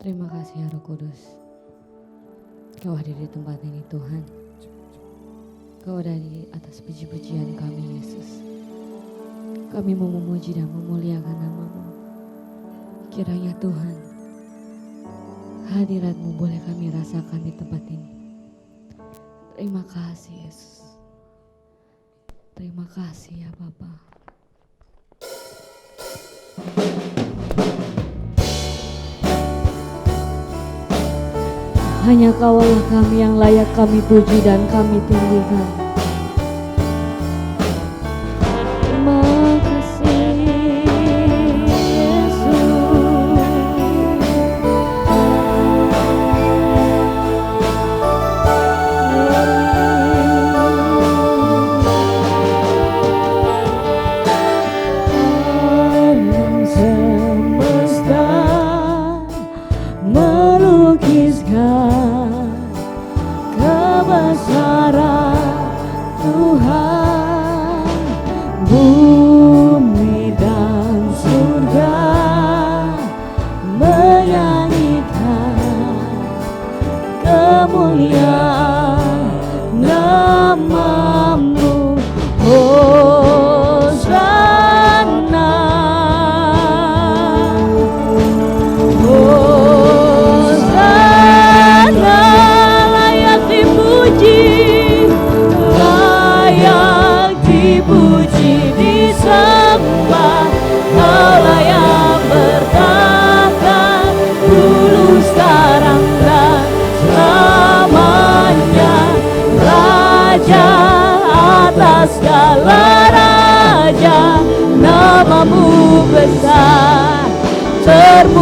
Terima kasih ya Roh Kudus. Kau hadir di tempat ini Tuhan. Kau ada di atas puji-pujian kami Yesus. Kami mau memuji dan memuliakan nama-Mu. Kiranya Tuhan, hadirat-Mu boleh kami rasakan di tempat ini. Terima kasih Yesus. Terima kasih ya Bapa. Hanya Kaulah kami yang layak kami puji dan kami tinggikan. Terima kasih Yesus. Alam semesta melukiskan kebesaran Tuhan, bumi dan surga menyanyikan kemuliaan nama-Mu. Hosana, Hosana, layak dipuji, layak dipuji, disembah. Kaulah yang bertahta dulu, sekarang dan selamanya. Raja atas segala raja, nama-Mu besar termulia.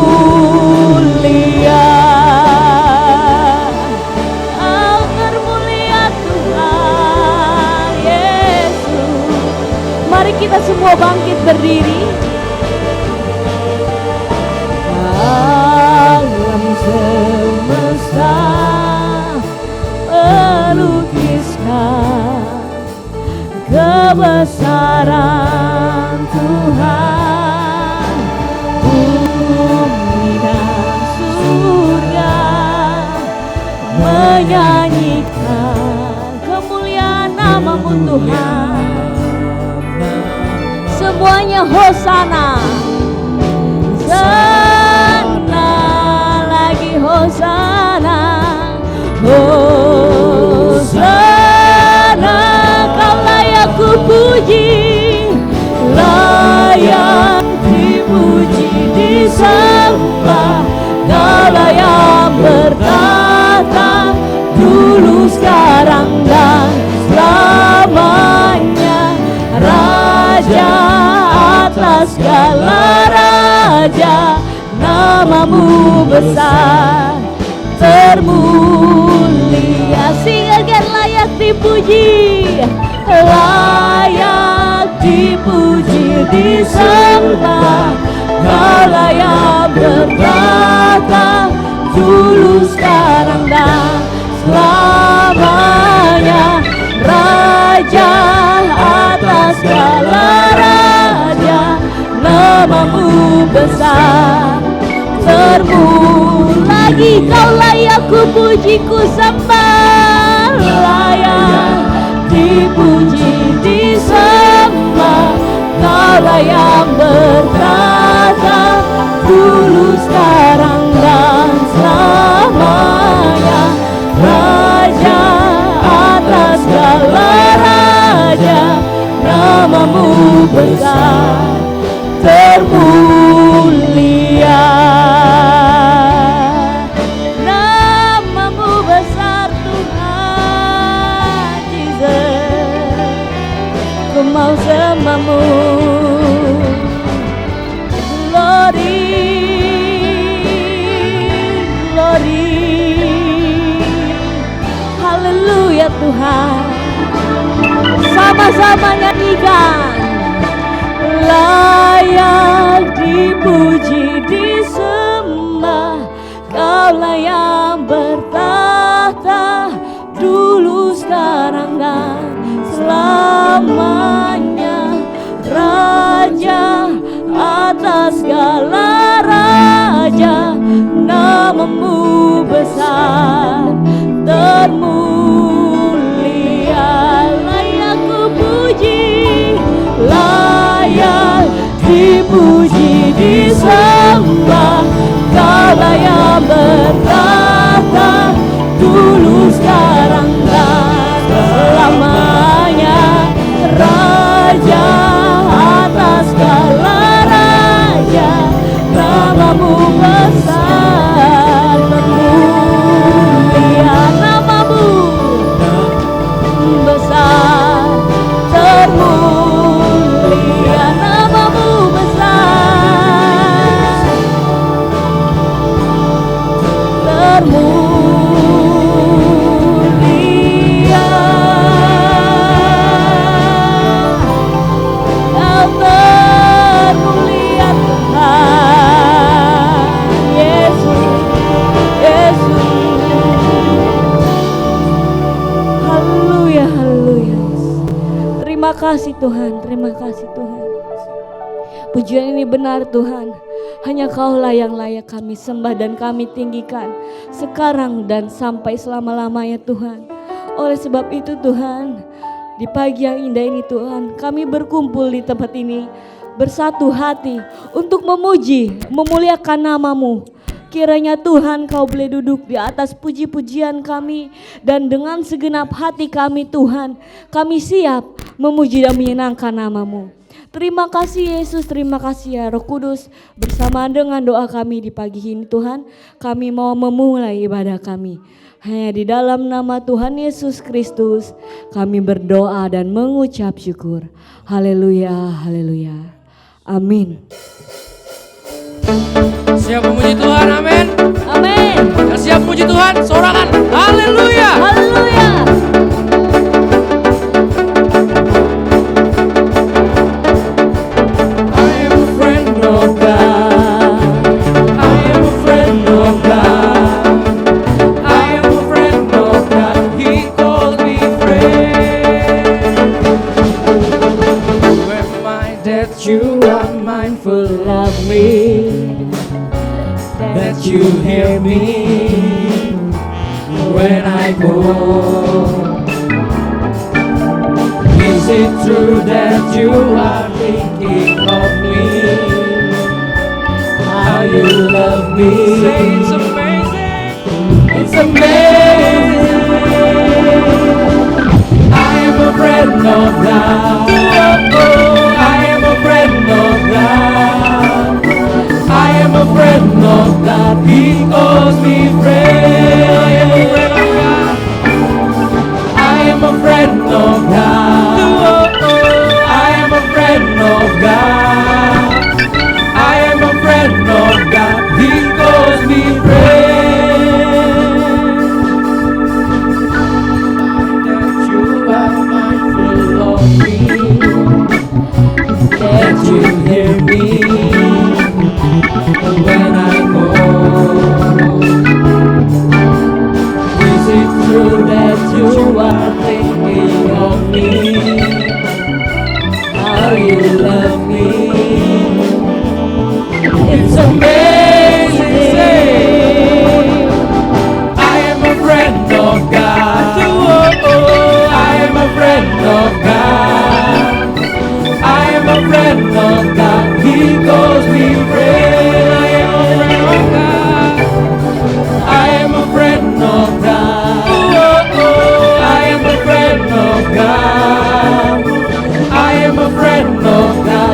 Kau termulia Tuhan Yesus. Mari kita semua bangkit berdiri. Alam semesta melukiskan kebesaran Tuhan, bumi dan surga menyanyikan kemuliaan nama-Mu Tuhan. Semuanya hosana, sana lagi hosana, hosana. Kau layak kupuji, layak dipuji, disembah. Kaulah yang bertahta dulu, sekarang dan selamanya. Raja atas segala raja, nama-Mu besar termulia. Sing again, layak dipuji, layak dipuji, disembah. Kaulah yang bertahta dulu, sekarang dan selamanya. Raja atas segala raja, nama-Mu besar termulia. Lagi Kau layak kupuji, ku sembah, layak dipuji, disembah. Kaulah yang bertahta dulu, sekarang dan selamanya. Raja atas segala raja, nama-Mu besar termulia. Nama-Mu besar Tuhan Jesus. Ku mau sembah-Mu. Glory, glory, haleluya Tuhan. Sama-sama nyanyikan. Layak dipuji, disembah. Kaulah yang bertahta dulu, sekarang dan selamanya. Raja atas segala raja, nama namamu besar, termulia, layak ku puji, layak dipuji, disembah. Kaulah yang bertata, dulu sekarang dan selamanya, Raja atas segala raja, namamu besar, termulia, namamu besar, termulia, namamu besar, termulia. Kau termulia Tuhan, Yesus, Yesus. Haleluya, haleluya. Terima kasih Tuhan, terima kasih Tuhan. Pujian ini benar Tuhan, hanya Kaulah yang layak kami sembah dan kami tinggikan sekarang dan sampai selama-lamanya Tuhan. Oleh sebab itu Tuhan, di pagi yang indah ini Tuhan, kami berkumpul di tempat ini bersatu hati untuk memuji, memuliakan namamu. Kiranya Tuhan Kau boleh duduk di atas puji-pujian kami, dan dengan segenap hati kami Tuhan, kami siap memuji dan menyenangkan namamu. Terima kasih Yesus, terima kasih ya Roh Kudus. Bersama dengan doa kami di pagi ini Tuhan, kami mau memulai ibadah kami. Hanya di dalam nama Tuhan Yesus Kristus kami berdoa dan mengucap syukur. Haleluya, haleluya. Amin. Siap memuji Tuhan, amin. Amin. Yang siap memuji Tuhan, sorakan haleluya. Haleluya. I am a friend of God. I am a friend of God. I am a friend of God. He calls me friend. When my that you are mindful of me, that you hear me when I go. Is it true that you are thinking of me? How you love me? Say it's amazing. It's amazing. I am a friend of God. I am a friend of God. I am a friend of God. He calls me friend. I am a friend of God. I am a friend of God. I am a friend of God. He calls me friend. That you are mindful of me, that you hear me when I go. Is it true that you are thinking of me? How you love me? It's amazing. I am a friend of God. I am a friend of God. I am a friend of God. He calls me friend. I am a friend of God. I am a friend of God. I am a friend of God.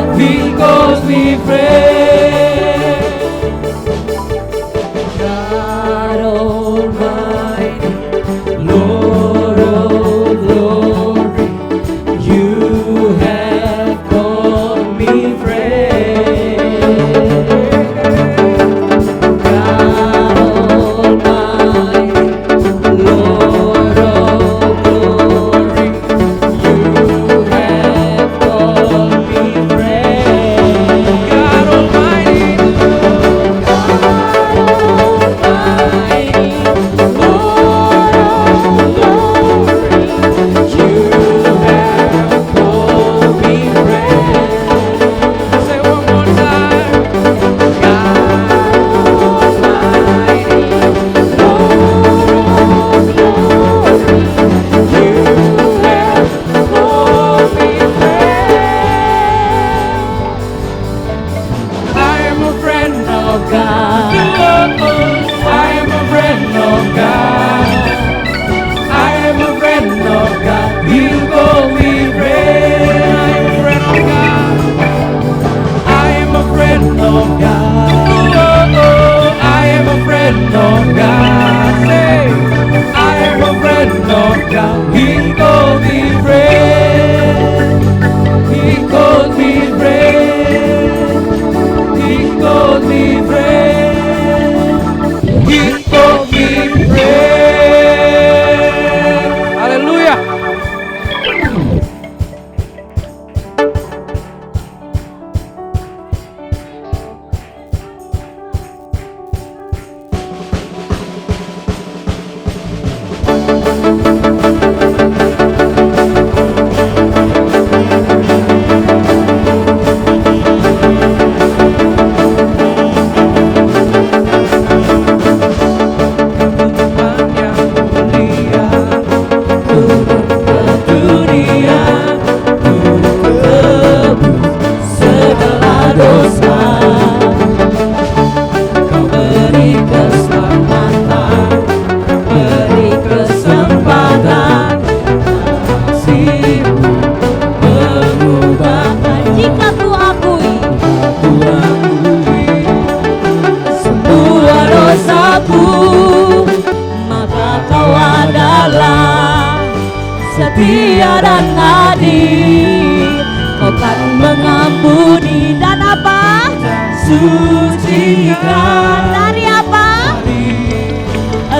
sucikan dari apa?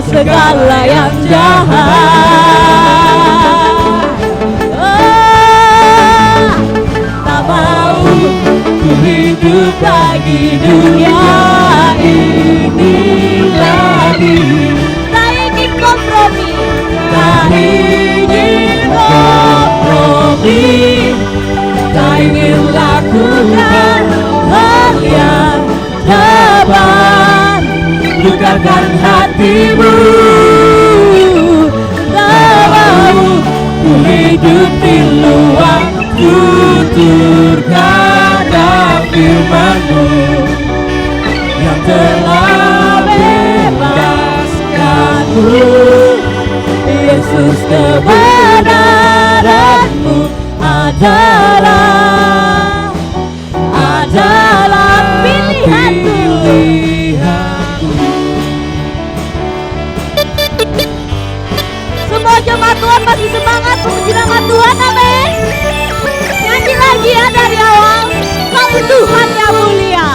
segala yang jahat. Oh, tak mau ku hidup lagi dunia ini lagi. Tak ingin kompromi, Tak ingin kompromi, tak ingin lakukan hal yang dapat lukakan hatimu. Tak mau ku hidup di luar tutur kata firman-Mu yang telah bebaskanku. Yesus, kebenaran-Mu adalah pilihanku. Semua jemaat Tuhan masih semangat memuji nama Tuhan, amin. Nyanyi lagi ya dari awal. Kau Tuhan yang mulia,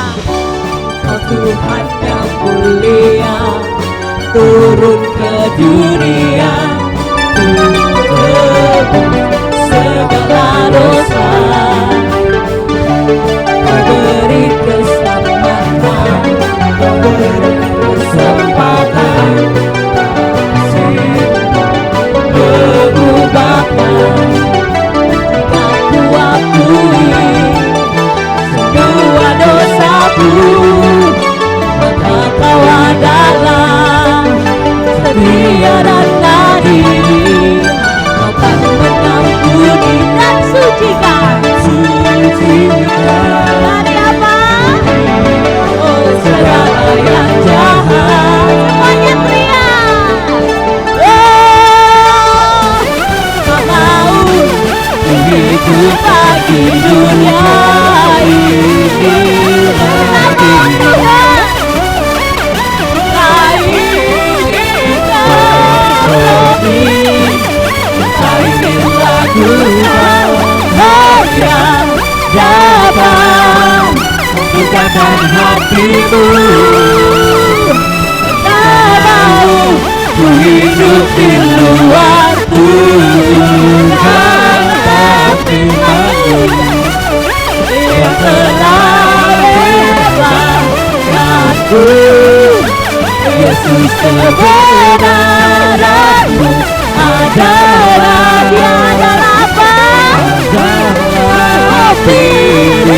Kau Tuhan yang mulia, turun ke dunia, tebus segala dosa, beri keselamatan, beri kesempatan, mengubahkan. Aku akui semua dosaku, maka Kau adalah setia dan adil. Kau kan mengampuni dan sucikan. Dari apa? oh segala yang jahat. Semuanya teriak. Oh, tak mau ku hidup lagi dunia ini lagi. Tak ingin kompromi, tak ingin lakukan hal yang dapat lukakan hatimu. Tak mau ku hidup di luar tutur kata firman-Mu yang telah bebaskanku. Yesus, kebenaran-Mu adalah apa?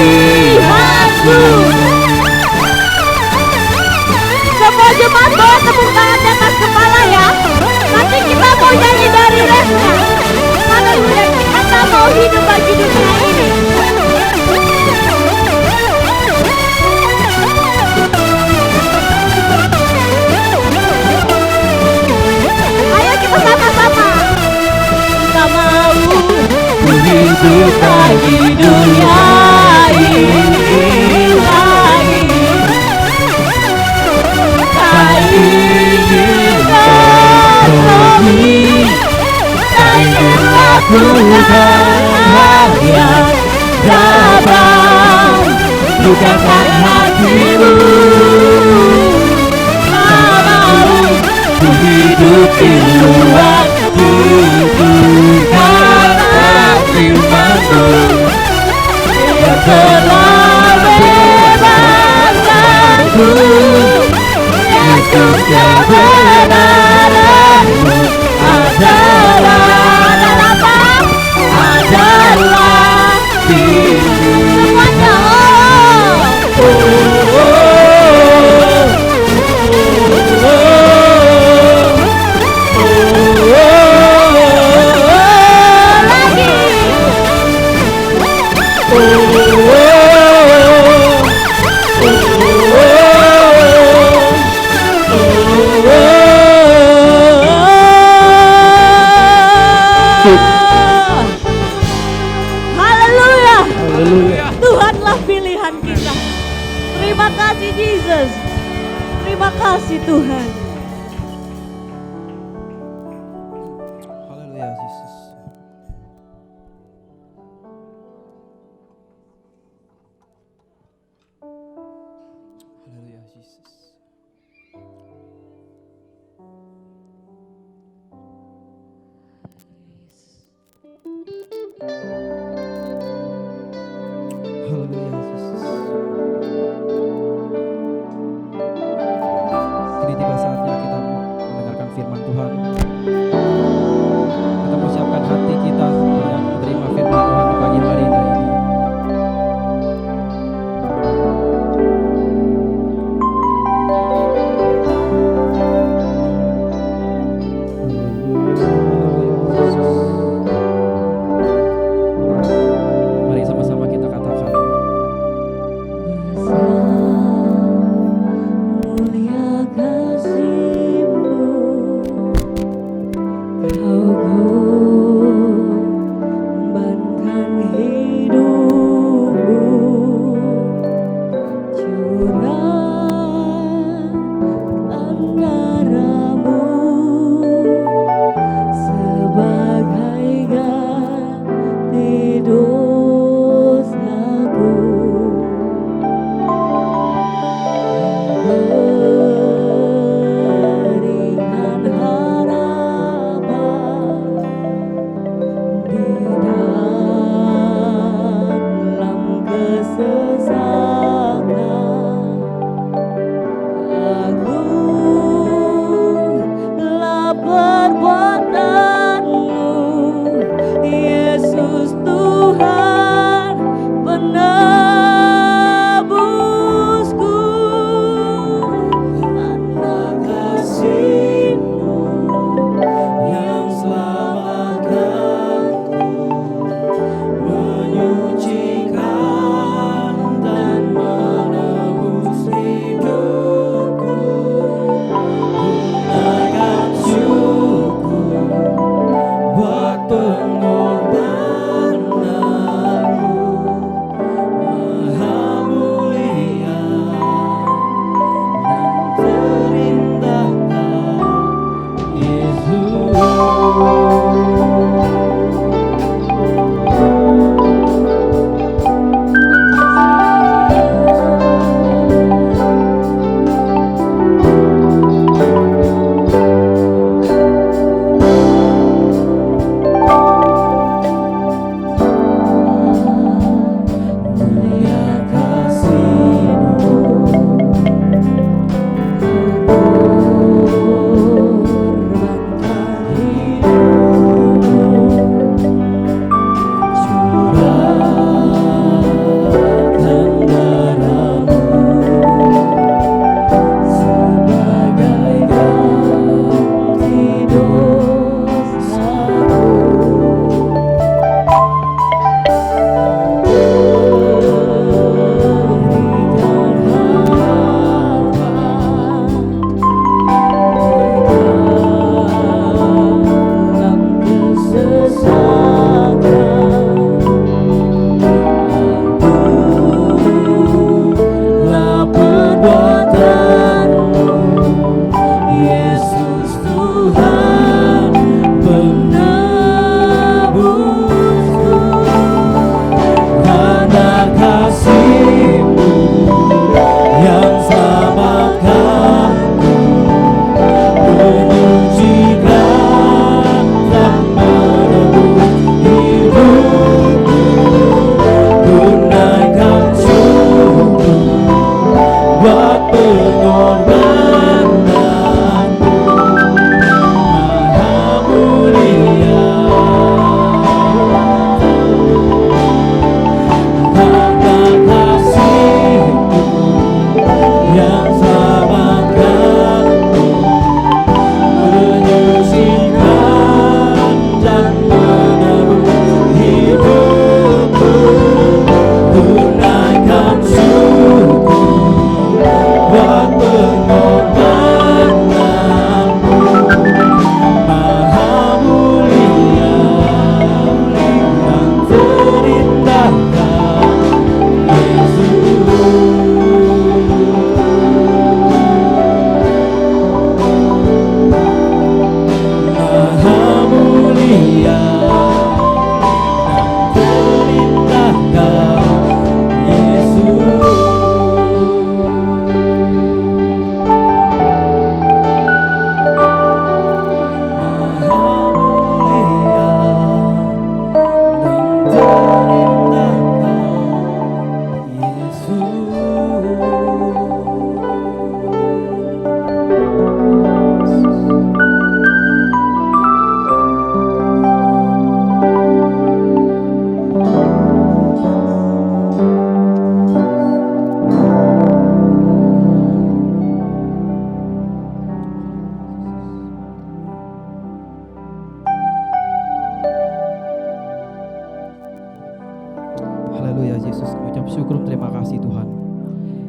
pilihanku. Semua jemaat bawa tepuk tangan di atas kepala ya. Nanti kita mau nyanyi dari refnya. Haleluya, kita tak mau hidup bagi dunia ini. Ayo kita sama-sama. Tak mau ku hidup lagi dunia ini lagi. Tak ingin kompromi, tak ingin lakukan hal yang dapat lukakan hatimu. Tak mau ku hidup di luar tutur kata firman-Mu yang telah bebaskanku. Yesus, kebenaran-Mu adalah pilihan. Semuanya. Haleluya. Tuhanlah pilihan kita. Terima kasih Yesus. Terima kasih Tuhan. Haleluya Yesus. Jesus. Haleluya Yesus. Kini tiba saatnya kita mendengarkan firman Tuhan. Kita persiapkan hati kita untuk menerima firman Tuhan di pagi hari ini. Haleluya Yesus, kami ucap syukur, terima kasih Tuhan.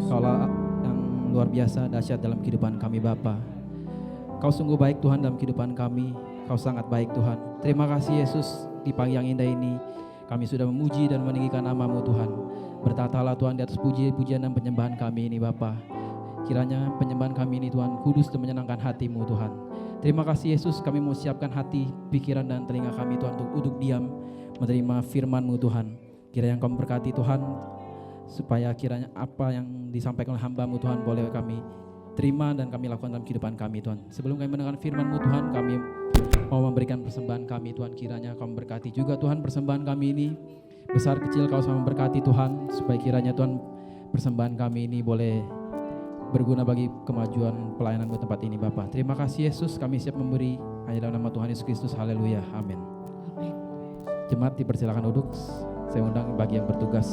Kaulah yang luar biasa, dahsyat dalam kehidupan kami Bapa. Kau sungguh baik Tuhan dalam kehidupan kami. Kau sangat baik Tuhan. Terima kasih Yesus, di pagi yang indah ini kami sudah memuji dan meninggikan nama-Mu Tuhan. Bertatalah Tuhan di atas puji-pujian dan penyembahan kami ini Bapa. Kiranya penyembahan kami ini Tuhan kudus dan menyenangkan hati-Mu Tuhan. Terima kasih Yesus, kami mau siapkan hati, pikiran dan telinga kami Tuhan untuk diam menerima firman-Mu Tuhan. Kiranya Engkau memberkati Tuhan, supaya kiranya apa yang disampaikan oleh hamba-Mu Tuhan boleh kami terima dan kami lakukan dalam kehidupan kami Tuhan. Sebelum kami mendengar firman-Mu Tuhan, kami mau memberikan persembahan kami Tuhan. Kiranya Kau memberkati juga Tuhan persembahan kami ini, besar kecil Kau sama memberkati Tuhan, supaya kiranya Tuhan persembahan kami ini boleh berguna bagi kemajuan pelayanan di tempat ini Bapa. Terima kasih Yesus, kami siap memberi hanya dalam nama Tuhan Yesus Kristus. Haleluya, amin. Jemaat dipersilakan duduk. Saya undang bagi yang bertugas.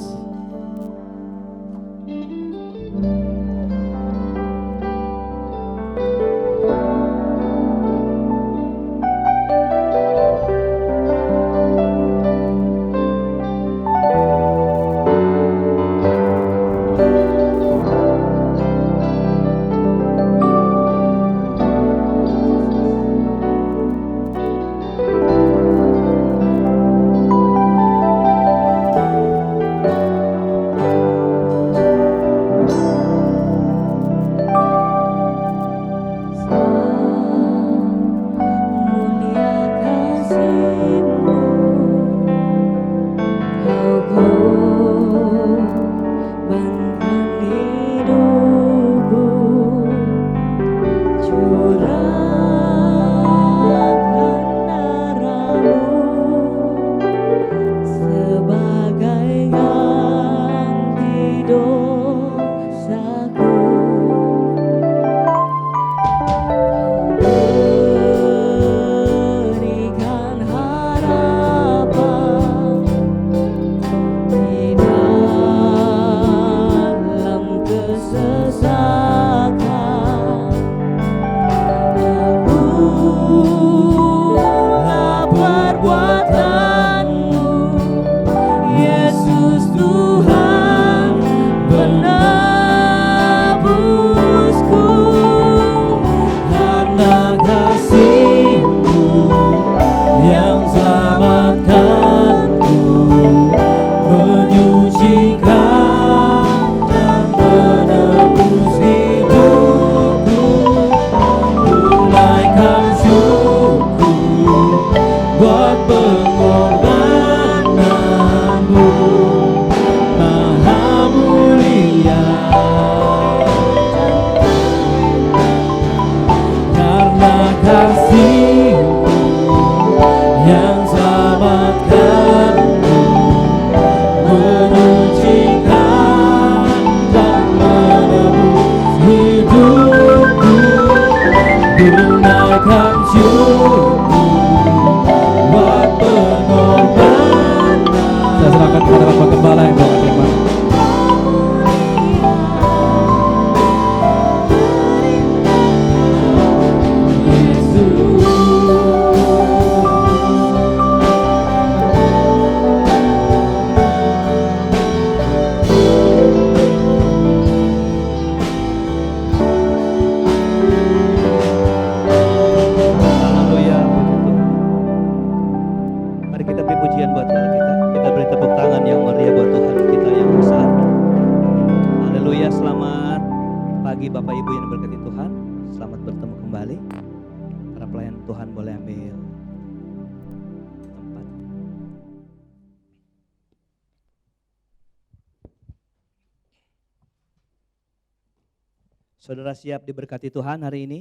Saudara siap diberkati Tuhan hari ini?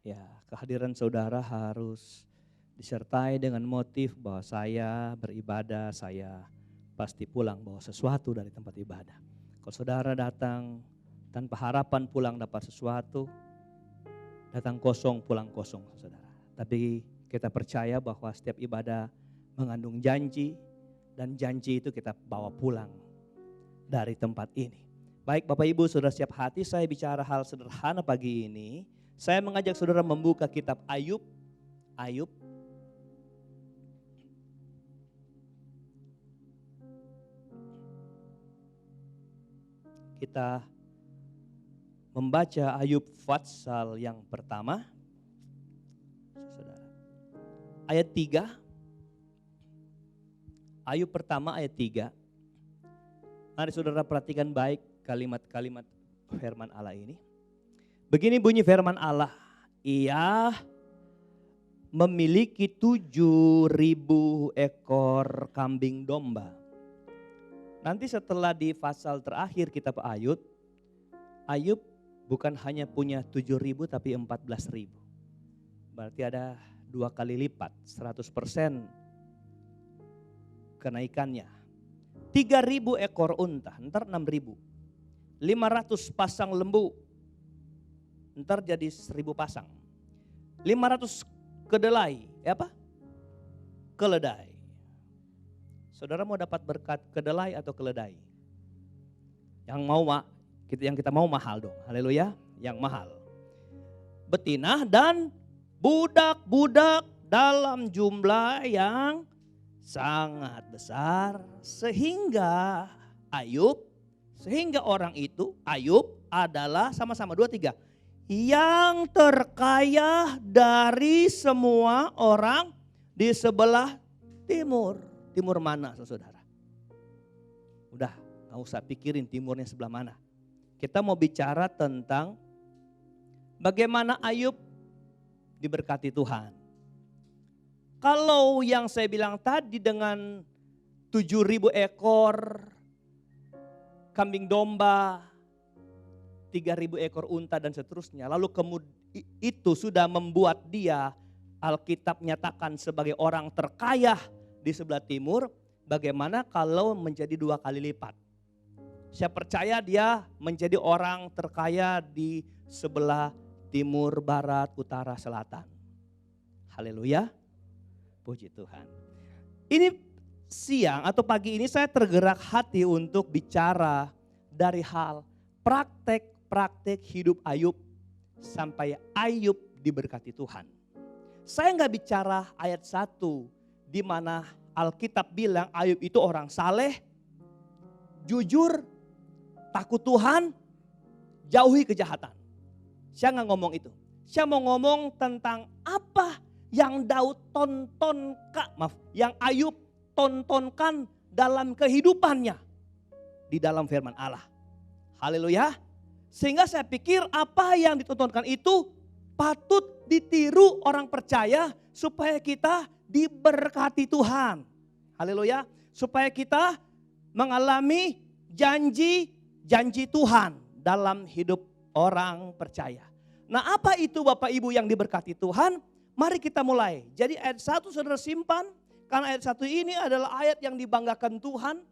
Ya, kehadiran saudara harus disertai dengan motif bahwa saya beribadah, saya pasti pulang bawa sesuatu dari tempat ibadah. Kalau saudara datang tanpa harapan pulang dapat sesuatu, datang kosong pulang kosong saudara. Tapi kita percaya bahwa setiap ibadah mengandung janji, dan janji itu kita bawa pulang dari tempat ini. Baik Bapak Ibu, saudara siap hati, saya bicara hal sederhana pagi ini. Saya mengajak saudara membuka kitab Ayub. Ayub. kita membaca Ayub pasal yang pertama. Saudara. Ayat 3. Ayub pertama ayat 3. Mari saudara perhatikan baik kalimat-kalimat firman Allah ini. Begini bunyi firman Allah. Ia memiliki 7.000 ekor kambing domba. Nanti setelah di pasal terakhir kitab Ayub, Ayub bukan hanya punya 7.000 tapi 14.000. Berarti ada 2 kali lipat, 100% kenaikannya. 3.000 ekor unta, ntar 6.000. 500 pasang lembu, ntar jadi 1.000 pasang. 500 kedelai, apa? Keledai. Saudara mau dapat berkat kedelai atau keledai? Yang kita mau mahal dong, haleluya, yang mahal. Betina dan budak-budak dalam jumlah yang sangat besar sehingga orang itu, Ayub adalah sama-sama 2, 3. Yang terkaya dari semua orang di sebelah timur. Timur mana saudara? Udah gak usah pikirin timurnya sebelah mana. Kita mau bicara tentang bagaimana Ayub diberkati Tuhan. Kalau yang saya bilang tadi dengan 7.000 ekor kambing domba, 3.000 ekor unta dan seterusnya. Lalu itu sudah membuat dia, Alkitab nyatakan sebagai orang terkaya di sebelah timur. Bagaimana kalau menjadi 2 kali lipat? Saya percaya dia menjadi orang terkaya di sebelah timur, barat, utara, selatan. Haleluya. Puji Tuhan. Ini siang atau pagi ini saya tergerak hati untuk bicara dari hal praktek hidup Ayub sampai Ayub diberkati Tuhan. Saya nggak bicara ayat 1 di mana Alkitab bilang Ayub itu orang saleh, jujur, takut Tuhan, jauhi kejahatan. Saya nggak ngomong itu. Saya mau ngomong tentang apa yang yang Ayub tontonkan dalam kehidupannya di dalam firman Allah. Haleluya. Sehingga saya pikir apa yang ditontonkan itu patut ditiru orang percaya supaya kita diberkati Tuhan. Haleluya. Supaya kita mengalami janji Tuhan dalam hidup orang percaya. Nah, apa itu Bapak Ibu yang diberkati Tuhan? Mari kita mulai. Jadi ayat 1 saudara simpan. Karena ayat 1 ini adalah ayat yang dibanggakan Tuhan.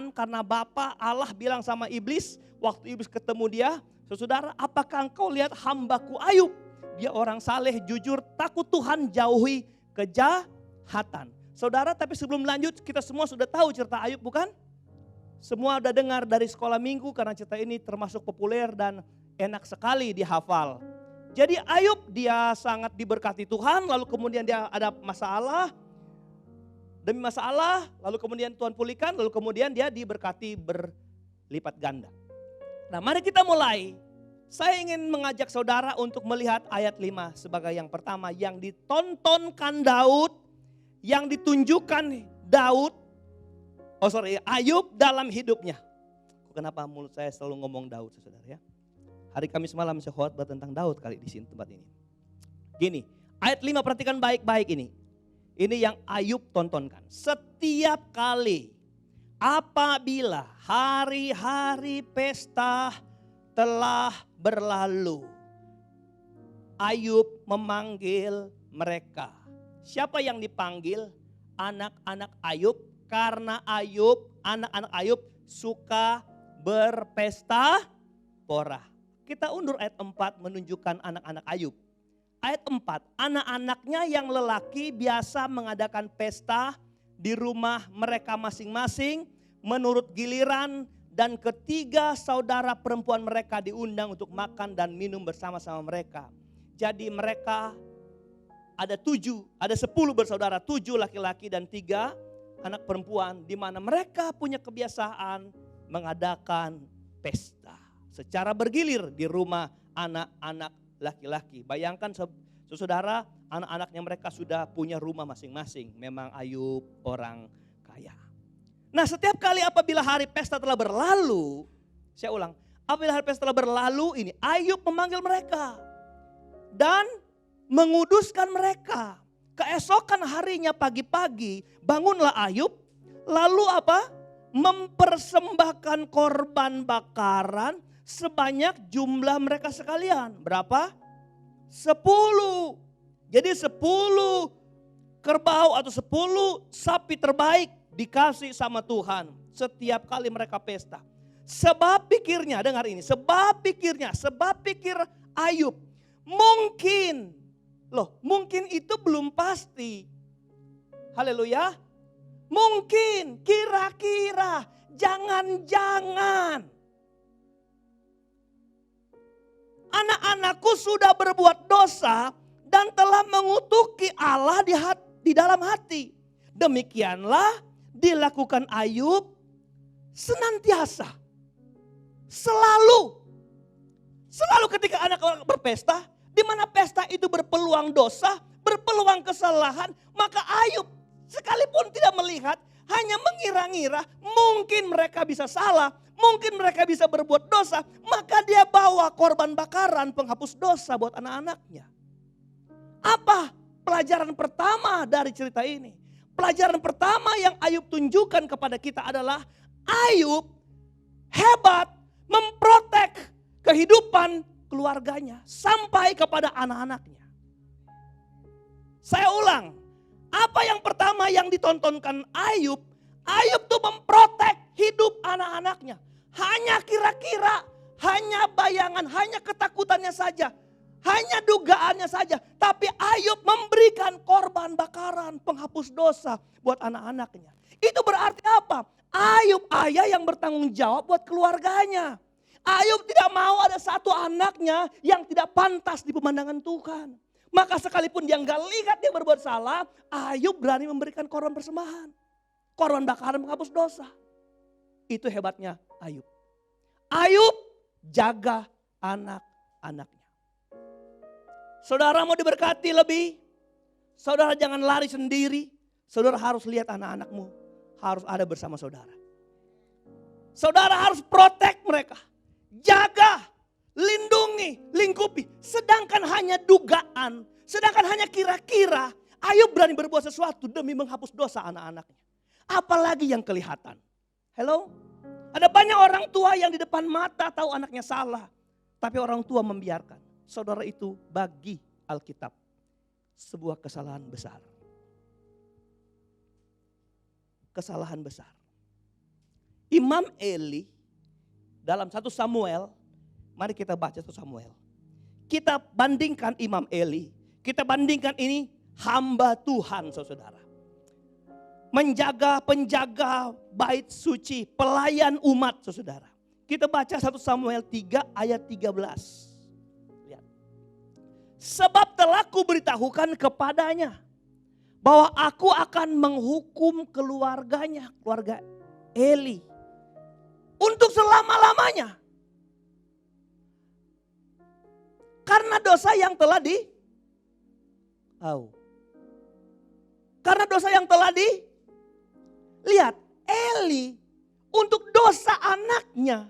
Karena Bapa Allah bilang sama iblis. Waktu iblis ketemu dia. Saudara, apakah engkau lihat hambaku Ayub? Dia orang saleh, jujur, takut Tuhan, jauhi kejahatan. Saudara, tapi sebelum lanjut kita semua sudah tahu cerita Ayub bukan? Semua udah dengar dari sekolah minggu karena cerita ini termasuk populer dan enak sekali dihafal. Jadi Ayub dia sangat diberkati Tuhan, lalu kemudian dia ada masalah. Demi masalah, lalu kemudian Tuhan pulihkan, lalu kemudian dia diberkati berlipat ganda. Nah, mari kita mulai. Saya ingin mengajak saudara untuk melihat ayat 5 sebagai yang pertama. Yang ditontonkan Daud, yang ditunjukkan Ayub dalam hidupnya. Kenapa mulut saya selalu ngomong Daud, saudara ya? Hari Kamis malam saya khotbah tentang Daud kali di sini tempat ini. Gini, ayat 5 perhatikan baik-baik ini. Ini yang Ayub tontonkan. Setiap kali apabila hari-hari pesta telah berlalu, Ayub memanggil mereka. Siapa yang dipanggil? Anak-anak Ayub. Karena anak-anak Ayub suka berpesta pora. Kita undur ayat 4 menunjukkan anak-anak Ayub. Ayat 4, anak-anaknya yang lelaki biasa mengadakan pesta di rumah mereka masing-masing menurut giliran, dan ketiga saudara perempuan mereka diundang untuk makan dan minum bersama-sama mereka. Jadi mereka ada 10 bersaudara, 7 laki-laki dan 3 anak perempuan, di mana mereka punya kebiasaan mengadakan pesta secara bergilir di rumah anak-anak laki-laki. Bayangkan saudara, anak-anaknya mereka sudah punya rumah masing-masing. Memang Ayub orang kaya. Nah, setiap kali apabila hari pesta telah berlalu, saya ulang, apabila hari pesta telah berlalu ini, Ayub memanggil mereka dan menguduskan mereka. Keesokan harinya pagi-pagi bangunlah Ayub, lalu apa? Mempersembahkan korban bakaran sebanyak jumlah mereka sekalian. Berapa? 10. Jadi 10 kerbau atau 10 sapi terbaik dikasih sama Tuhan setiap kali mereka pesta. Sebab pikir Ayub, mungkin itu belum pasti. Haleluya. Mungkin, kira-kira, jangan-jangan. Anak-anakku sudah berbuat dosa dan telah mengutuki Allah di dalam hati. Demikianlah dilakukan Ayub senantiasa. Selalu ketika anak orang berpesta, di mana pesta itu berpeluang dosa, berpeluang kesalahan, maka Ayub sekalipun tidak melihat, hanya mengira-ngira mungkin mereka bisa salah, mungkin mereka bisa berbuat dosa, maka dia bawa korban bakaran penghapus dosa buat anak-anaknya. Apa pelajaran pertama dari cerita ini? Pelajaran pertama yang Ayub tunjukkan kepada kita adalah Ayub hebat memprotek kehidupan keluarganya sampai kepada anak-anaknya. Saya ulang, apa yang pertama yang ditontonkan Ayub? Ayub tuh memprotek hidup anak-anaknya. Hanya kira-kira, hanya bayangan, hanya ketakutannya saja. Hanya dugaannya saja. Tapi Ayub memberikan korban bakaran penghapus dosa buat anak-anaknya. Itu berarti apa? Ayub ayah yang bertanggung jawab buat keluarganya. Ayub tidak mau ada satu anaknya yang tidak pantas di pemandangan Tuhan. Maka sekalipun dia nggak lihat dia berbuat salah, Ayub berani memberikan korban persembahan. Korban bakaran menghapus dosa. Itu hebatnya Ayub. Ayub jaga anak-anaknya. Saudara mau diberkati lebih, saudara jangan lari sendiri. Saudara harus lihat anak-anakmu harus ada bersama saudara. Saudara harus protect mereka. Jaga, lindungi, lingkupi. Sedangkan hanya dugaan, sedangkan hanya kira-kira, Ayub berani berbuat sesuatu demi menghapus dosa anak-anaknya. Apalagi yang kelihatan. Hello? Ada banyak orang tua yang di depan mata tahu anaknya salah. Tapi orang tua membiarkan. Saudara, itu bagi Alkitab sebuah kesalahan besar. Kesalahan besar. Imam Eli dalam 1 Samuel, mari kita baca 1 Samuel. Kita bandingkan Imam Eli, kita bandingkan ini hamba Tuhan saudara. Menjaga, penjaga bait suci, pelayan umat saudara. Kita baca 1 Samuel 3 ayat 13. Lihat. Sebab telah kuberitahukan kepadanya bahwa aku akan menghukum keluarganya, keluarga Eli, untuk selama-lamanya. Karena dosa yang telah Karena dosa yang telah lihat, Eli untuk dosa anaknya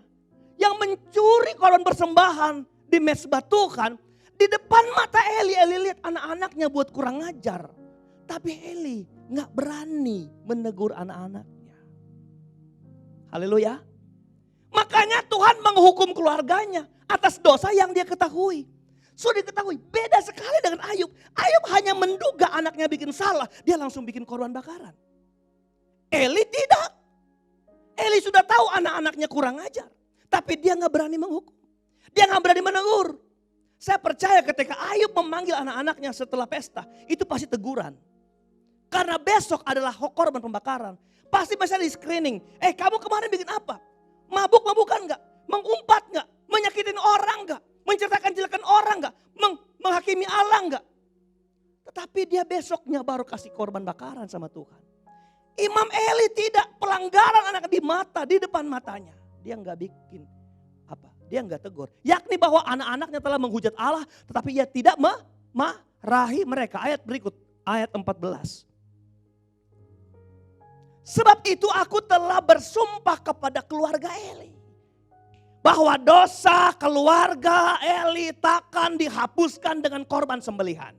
yang mencuri korban persembahan di mezbah Tuhan, di depan mata Eli lihat anak-anaknya buat kurang ajar. Tapi Eli gak berani menegur anak-anaknya. Haleluya. Makanya Tuhan menghukum keluarganya atas dosa yang dia ketahui. Sudah diketahui, beda sekali dengan Ayub. Ayub hanya menduga anaknya bikin salah, dia langsung bikin korban bakaran. Eli tidak. Eli sudah tahu anak-anaknya kurang ajar. Tapi dia gak berani menghukum. Dia gak berani menegur. Saya percaya ketika Ayub memanggil anak-anaknya setelah pesta, itu pasti teguran. Karena besok adalah korban pembakaran. Pasti masih di screening. Kamu kemarin bikin apa? Mabuk-mabukan gak? Mengumpat gak? Menyakitin orang gak? Menceritakan jelekan orang gak? Menghakimi Allah gak? Tetapi dia besoknya baru kasih korban bakaran sama Tuhan. Imam Eli tidak, pelanggaran anak di depan matanya. Dia gak bikin Dia enggak tegur. Yakni bahwa anak-anaknya telah menghujat Allah, tetapi ia tidak memarahi mereka. Ayat berikut, ayat 14. Sebab itu aku telah bersumpah kepada keluarga Eli, bahwa dosa keluarga Eli takkan dihapuskan dengan korban sembelihan.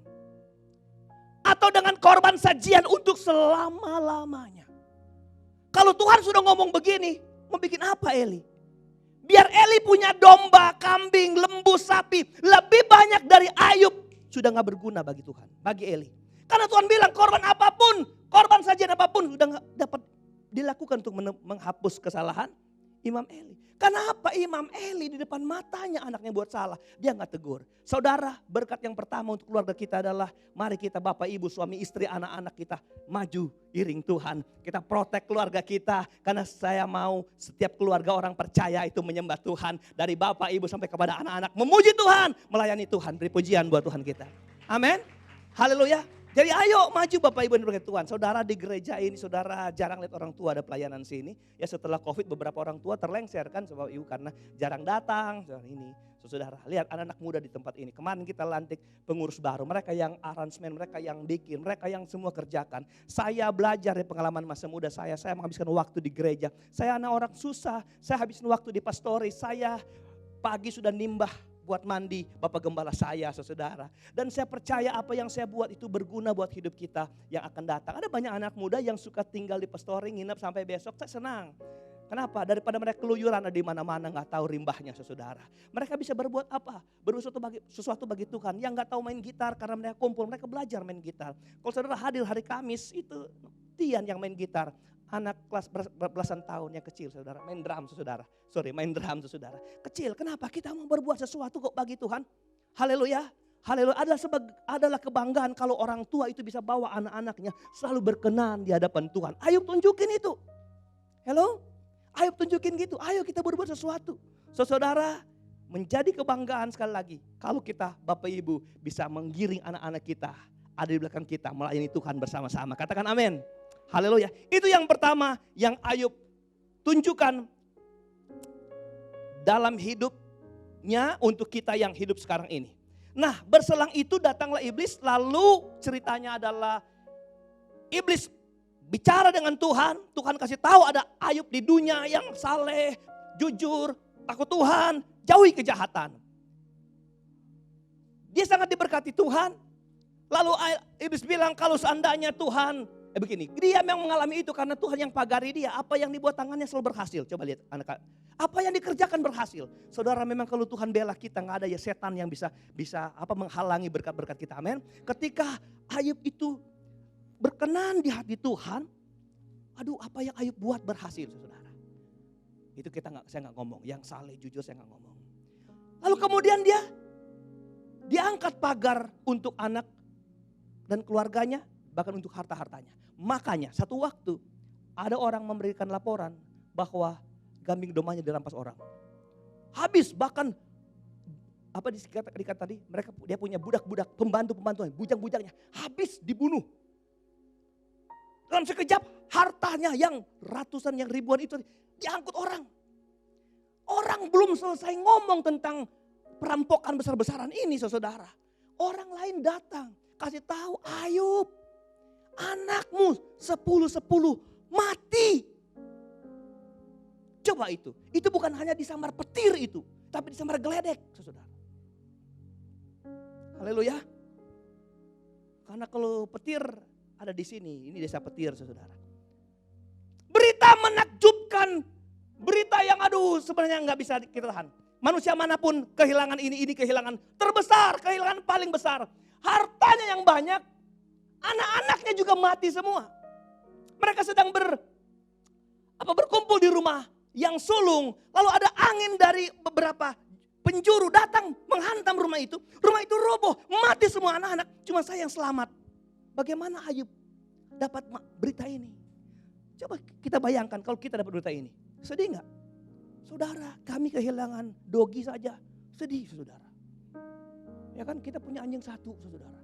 Atau dengan korban sajian untuk selama-lamanya. Kalau Tuhan sudah ngomong begini, mau bikin apa Eli? Biar Eli punya domba, kambing, lembu, sapi. Lebih banyak dari Ayub. Sudah gak berguna bagi Tuhan, bagi Eli. Karena Tuhan bilang korban apapun, korban sajian apapun sudah gak dapat dilakukan untuk menghapus kesalahan Imam Eli. Kenapa Imam Eli di depan matanya anaknya buat salah, dia gak tegur. Saudara, berkat yang pertama untuk keluarga kita adalah mari kita bapak, ibu, suami, istri, anak-anak kita maju iring Tuhan. Kita protek keluarga kita karena saya mau setiap keluarga orang percaya itu menyembah Tuhan. Dari bapak, ibu sampai kepada anak-anak memuji Tuhan, melayani Tuhan, beri pujian buat Tuhan kita. Amin. Haleluya. Jadi ayo maju Bapak Ibu yang berkat Tuhan. Saudara di gereja ini, saudara jarang lihat orang tua ada pelayanan sini. Ya setelah Covid beberapa orang tua terlengser kan Bapak Ibu karena jarang datang. Ini saudara lihat anak-anak muda di tempat ini. Kemarin kita lantik pengurus baru. Mereka yang aransemen, mereka yang bikin, mereka yang semua kerjakan. Saya belajar dari pengalaman masa muda saya menghabiskan waktu di gereja. Saya anak orang susah, saya habisin waktu di pastori. Saya pagi sudah nimbah buat mandi Bapak Gembala saya, saudara. Dan saya percaya apa yang saya buat itu berguna buat hidup kita yang akan datang. Ada banyak anak muda yang suka tinggal di pastori, nginep sampai besok, saya senang. Kenapa? Daripada mereka keluyuran ada di mana-mana nggak tahu rimbahnya, saudara. Mereka bisa berbuat apa? Berbuat sesuatu bagi Tuhan. Yang nggak tahu main gitar karena mereka kumpul, mereka belajar main gitar. Kalau saudara hadir hari Kamis itu Tian yang main gitar. Anak kelas belasan tahun yang kecil saudara, main drum saudara. Saudara. Kecil, kenapa? Kita mau berbuat sesuatu kok bagi Tuhan. Haleluya. Haleluya. Adalah kebanggaan kalau orang tua itu bisa bawa anak-anaknya selalu berkenan di hadapan Tuhan. Ayo tunjukin itu. Hello? Ayo tunjukin gitu. Ayo kita berbuat sesuatu. Saudara, menjadi kebanggaan sekali lagi. Kalau kita Bapak Ibu bisa menggiring anak-anak kita ada di belakang kita melayani Tuhan bersama-sama. Katakan amin. Haleluya. Itu yang pertama yang Ayub tunjukkan dalam hidupnya untuk kita yang hidup sekarang ini. Nah, berselang itu datanglah iblis, lalu ceritanya adalah iblis bicara dengan Tuhan. Tuhan kasih tahu ada Ayub di dunia yang saleh, jujur, takut Tuhan, jauhi kejahatan. Dia sangat diberkati Tuhan. Lalu iblis bilang kalau seandainya Tuhan begini, dia memang mengalami itu karena Tuhan yang pagari dia. Apa yang dibuat tangannya selalu berhasil. Coba lihat anak, apa yang dikerjakan berhasil. Saudara, memang kalau Tuhan bela kita nggak ada ya setan yang bisa menghalangi berkat-berkat kita. Amin. Ketika Ayub itu berkenan di hati Tuhan, aduh apa yang Ayub buat berhasil, saudara. Itu saya nggak ngomong. Yang saleh jujur saya nggak ngomong. Lalu kemudian dia diangkat pagar untuk anak dan keluarganya, bahkan untuk harta-hartanya. Makanya satu waktu ada orang memberikan laporan bahwa kambing domanya dirampas orang. Habis bahkan apa dikata tadi, dia punya budak-budak, pembantu-pembantunya, bujang-bujangnya habis dibunuh. Dalam sekejap hartanya yang ratusan, yang ribuan itu diangkut orang. Orang belum selesai ngomong tentang perampokan besar-besaran ini, saudara. Orang lain datang kasih tahu, Ayub, anakmu 10-10 mati. Coba itu bukan hanya disambar petir itu, tapi disambar geledek, saudara. Haleluya. Karena kalau petir ada di sini, ini desa petir, saudara. Berita menakjubkan, berita yang sebenarnya nggak bisa kita tahan. Manusia manapun kehilangan ini kehilangan terbesar, kehilangan paling besar. Hartanya yang banyak, anak-anaknya juga mati semua. Mereka sedang berkumpul di rumah yang sulung. Lalu ada angin dari beberapa penjuru datang menghantam rumah itu. Rumah itu roboh, mati semua anak-anak. Cuma saya yang selamat. Bagaimana Ayub dapat berita ini? Coba kita bayangkan kalau kita dapat berita ini. Sedih gak? Saudara, kami kehilangan dogi saja. Sedih, saudara. Ya kan, kita punya anjing satu, saudara.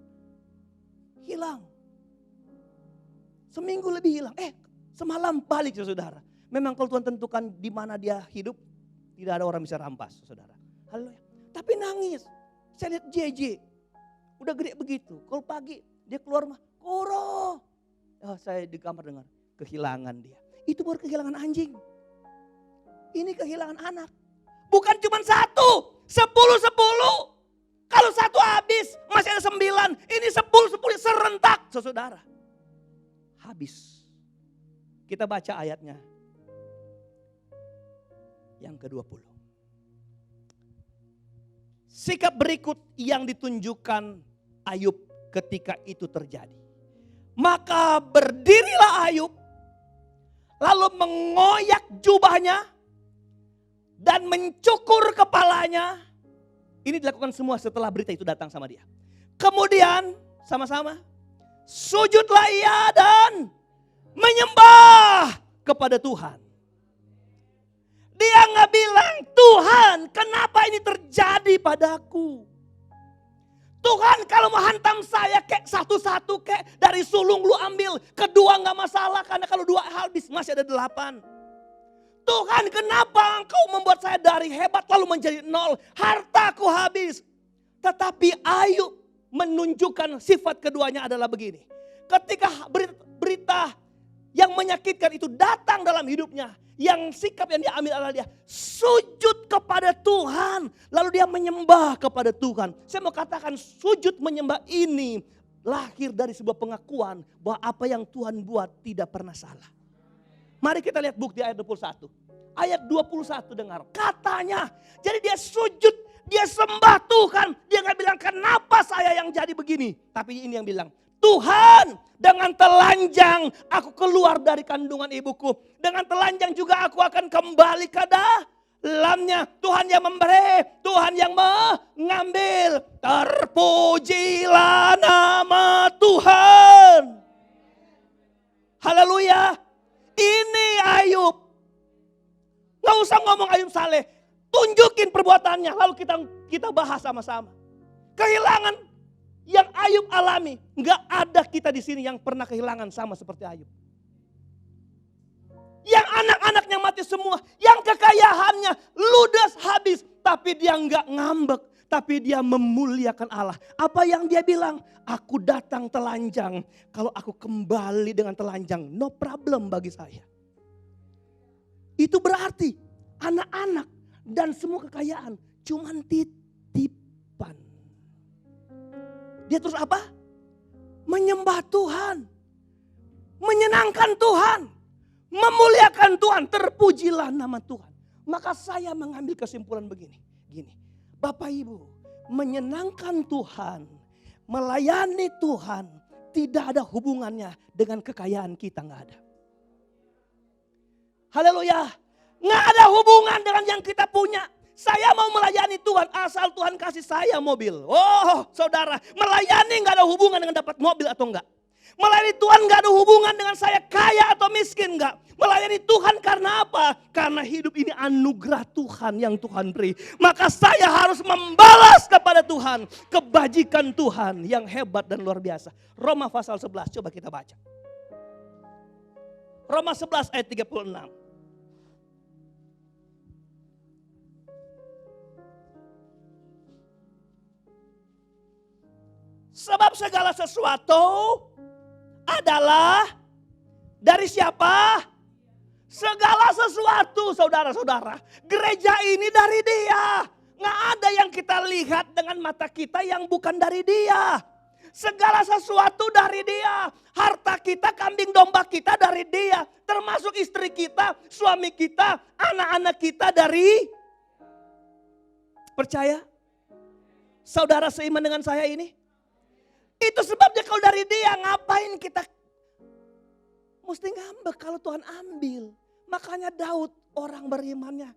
Hilang. Seminggu lebih hilang. Semalam balik, saudara. Memang kalau Tuhan tentukan di mana dia hidup, Tidak ada orang bisa rampas, saudara. Haleluya. Tapi nangis. Saya lihat JJ. Udah gede begitu. Kalau pagi dia keluar mah, Koro. Oh, saya di kamar dengar. Kehilangan dia. Itu baru kehilangan anjing. Ini kehilangan anak. Bukan cuma 1. 10. Kalau 1 habis masih ada 9. Ini 10 serentak. Saudara. Habis. Kita baca ayatnya. Yang ke-20. Sikap berikut yang ditunjukkan Ayub ketika itu terjadi. Maka berdirilah Ayub, lalu mengoyak jubahnya dan mencukur kepalanya. Ini dilakukan semua setelah berita itu datang sama dia. Kemudian sama-sama sujudlah ia dan menyembah kepada Tuhan. Dia nggak bilang, Tuhan kenapa ini terjadi padaku? Tuhan kalau mau hantam saya kayak satu-satu kayak dari sulung lu ambil. Kedua nggak masalah karena kalau 2 habis masih ada 8. Tuhan kenapa engkau membuat saya dari hebat lalu menjadi 0. Hartaku habis. Tetapi Ayub menunjukkan sifat keduanya adalah begini. Ketika berita yang menyakitkan itu datang dalam hidupnya. Yang sikap yang dia ambil adalah dia sujud kepada Tuhan. Lalu dia menyembah kepada Tuhan. Saya mau katakan sujud menyembah ini lahir dari sebuah pengakuan bahwa apa yang Tuhan buat tidak pernah salah. Mari kita lihat bukti ayat 21. Ayat 21 dengar. Katanya jadi dia sujud, dia sembah Tuhan. Dia gak bilang kenapa saya yang jadi begini. Tapi ini yang bilang, Tuhan, dengan telanjang aku keluar dari kandungan ibuku. Dengan telanjang juga aku akan kembali ke dalamnya. Tuhan yang memberi, Tuhan yang mengambil. Terpujilah nama Tuhan. Haleluya. Ini Ayub. Gak usah ngomong Ayub Saleh. Tunjukin perbuatannya lalu kita bahas sama-sama. Kehilangan yang Ayub alami, nggak ada kita di sini yang pernah kehilangan sama seperti Ayub. Yang anak-anaknya mati semua, yang kekayaannya ludes habis, tapi dia nggak ngambek, tapi dia memuliakan Allah. Apa yang dia bilang? Aku datang telanjang, kalau aku kembali dengan telanjang, no problem bagi saya. Itu berarti anak-anak dan semua kekayaan cuman titipan. Dia terus apa? Menyembah Tuhan. Menyenangkan Tuhan. Memuliakan Tuhan. Terpujilah nama Tuhan. Maka saya mengambil kesimpulan begini. Gini. Bapak Ibu. Menyenangkan Tuhan. Melayani Tuhan. Tidak ada hubungannya dengan kekayaan kita. Nggak ada. Haleluya. Nggak ada hubungan dengan yang kita punya. Saya mau melayani Tuhan asal Tuhan kasih saya mobil. Oh saudara, melayani gak ada hubungan dengan dapat mobil atau enggak. Melayani Tuhan gak ada hubungan dengan saya kaya atau miskin enggak. Melayani Tuhan karena apa? Karena hidup ini anugerah Tuhan yang Tuhan beri. Maka saya harus membalas kepada Tuhan kebajikan Tuhan yang hebat dan luar biasa. Roma pasal 11, coba kita baca. Roma 11 ayat 36. Sebab segala sesuatu adalah dari siapa? Segala sesuatu saudara-saudara. Gereja ini dari dia. Nggak ada yang kita lihat dengan mata kita yang bukan dari dia. Segala sesuatu dari dia. Harta kita, kambing domba kita dari dia. Termasuk istri kita, suami kita, anak-anak kita dari. Percaya? Saudara seiman dengan saya ini? Itu sebabnya kalau dari dia ngapain kita mesti ngambek kalau Tuhan ambil. Makanya Daud orang berimannya.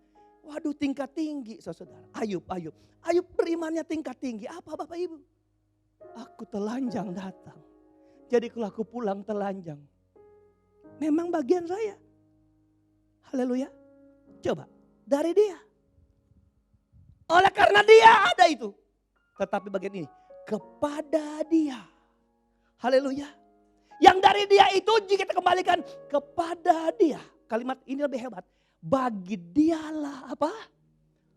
Waduh tingkat tinggi saudara. Ayub berimannya tingkat tinggi. Apa Bapak Ibu? Aku telanjang datang. Jadi kalau aku pulang telanjang. Memang bagian saya. Haleluya. Coba dari dia. Oleh karena dia ada itu. Tetapi bagian ini. Kepada dia. Haleluya. Yang dari dia itu jika kita kembalikan kepada dia. Kalimat ini lebih hebat. Bagi dialah apa?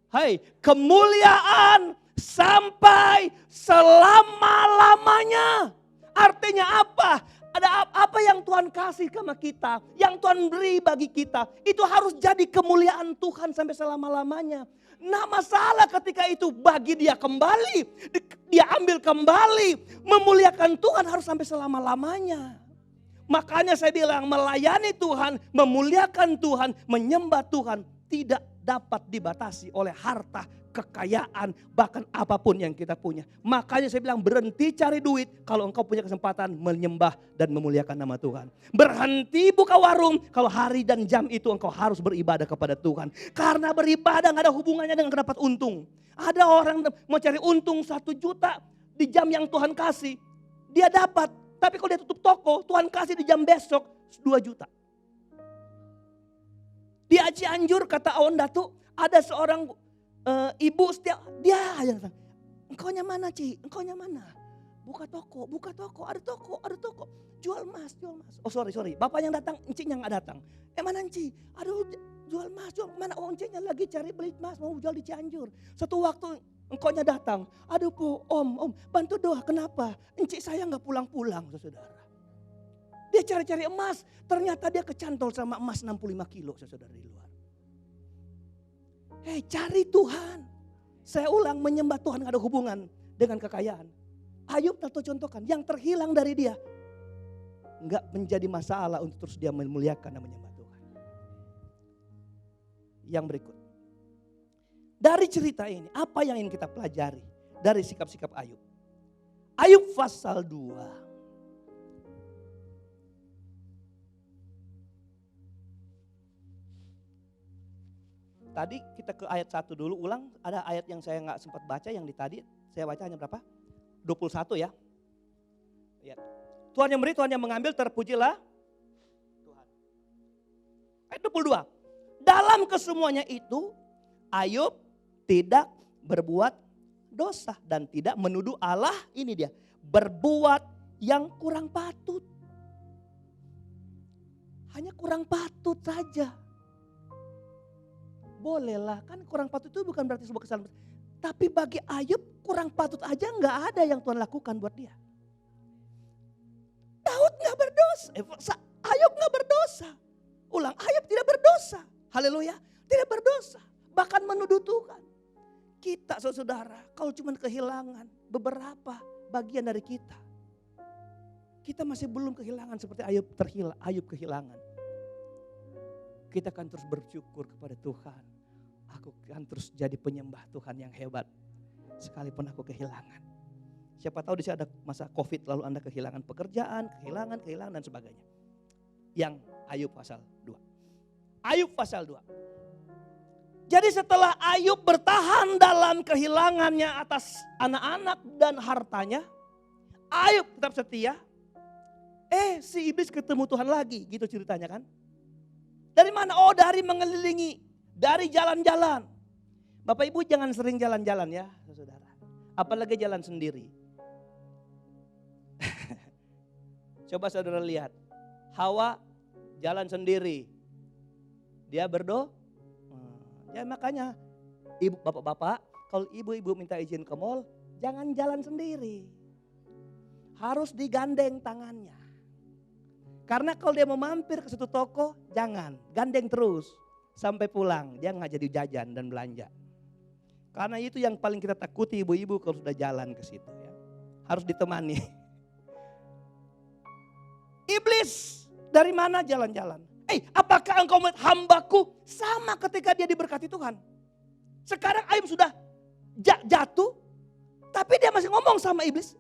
Hai, kemuliaan sampai selama-lamanya. Artinya apa? Ada apa yang Tuhan kasih sama kita, yang Tuhan beri bagi kita, itu harus jadi kemuliaan Tuhan sampai selama-lamanya. Nah, masalah ketika itu bagi dia kembali, dia ambil kembali, memuliakan Tuhan harus sampai selama-lamanya. Makanya saya bilang melayani Tuhan, memuliakan Tuhan, menyembah Tuhan tidak dapat dibatasi oleh harta, kekayaan, bahkan apapun yang kita punya. Makanya saya bilang berhenti cari duit kalau engkau punya kesempatan menyembah dan memuliakan nama Tuhan. Berhenti buka warung kalau hari dan jam itu engkau harus beribadah kepada Tuhan. Karena beribadah gak ada hubungannya dengan dapat untung. Ada orang mau cari untung 1 juta di jam yang Tuhan kasih, dia dapat. Tapi kalau dia tutup toko, Tuhan kasih di jam besok 2 juta. Di Cianjur kata Awan Datu, ada seorang ibu setiap dia aja datang. Engkaunya mana, Ci? Engkaunya mana? Buka toko, ada toko. Jual emas. Oh sorry, bapaknya yang datang, enciknya nggak datang. Mana Ci? Aduh, jual emas, mana? Oh enciknya lagi cari beli emas, mau jual di Cianjur. Satu waktu engkaunya datang, aduh po, om, bantu doa, kenapa? Encik saya nggak pulang-pulang, saudara. Dia cari-cari emas, ternyata dia kecantol sama emas 65 kilo, saudara di luar. Hei, cari Tuhan. Saya ulang, menyembah Tuhan gak ada hubungan dengan kekayaan. Ayub atau contohkan, yang terhilang dari dia gak menjadi masalah untuk terus dia memuliakan dan menyembah Tuhan. Yang berikut. Dari cerita ini, apa yang ingin kita pelajari dari sikap-sikap Ayub? Ayub pasal 2. Tadi kita ke ayat 1 dulu, ulang. Ada ayat yang saya nggak sempat baca, yang di tadi saya baca hanya berapa? 21 ya. Tuhan yang beri, Tuhan yang mengambil, terpujilah Tuhan. Ayat 22. Dalam kesemuanya itu, Ayub tidak berbuat dosa dan tidak menuduh Allah, ini dia, berbuat yang kurang patut. Hanya kurang patut saja. Bolehlah, kan kurang patut itu bukan berarti sebuah kesalahan. Tapi bagi Ayub kurang patut aja nggak ada yang Tuhan lakukan buat dia. Daud nggak berdosa, Ayub nggak berdosa. Ulang, Ayub tidak berdosa. Haleluya, tidak berdosa. Bahkan menuduh Tuhan. Kita saudara, kalau cuma kehilangan beberapa bagian dari kita, kita masih belum kehilangan seperti Ayub kehilangan. Kita akan terus bersyukur kepada Tuhan. Aku akan terus jadi penyembah Tuhan yang hebat. Sekalipun aku kehilangan. Siapa tahu di sini ada masa COVID lalu Anda kehilangan pekerjaan, kehilangan dan sebagainya. Yang Ayub pasal 2. Ayub pasal 2. Jadi setelah Ayub bertahan dalam kehilangannya atas anak-anak dan hartanya, Ayub tetap setia. Si iblis ketemu Tuhan lagi, gitu ceritanya kan. Dari mana? Oh, dari mengelilingi, dari jalan-jalan. Bapak Ibu jangan sering jalan-jalan ya, saudara. Apalagi jalan sendiri. Coba saudara lihat, Hawa jalan sendiri. Dia berdoa. Ya makanya, bapak-bapak, kalau ibu-ibu minta izin ke mall, jangan jalan sendiri. Harus digandeng tangannya. Karena kalau dia mau mampir ke satu toko, jangan, gandeng terus sampai pulang. Dia nggak jadi jajan dan belanja. Karena itu yang paling kita takuti ibu-ibu kalau sudah jalan ke situ. Ya. Harus ditemani. Iblis dari mana jalan-jalan? Apakah engkau melihat hambaku sama ketika dia diberkati Tuhan? Sekarang Ayub sudah jatuh, tapi dia masih ngomong sama iblis.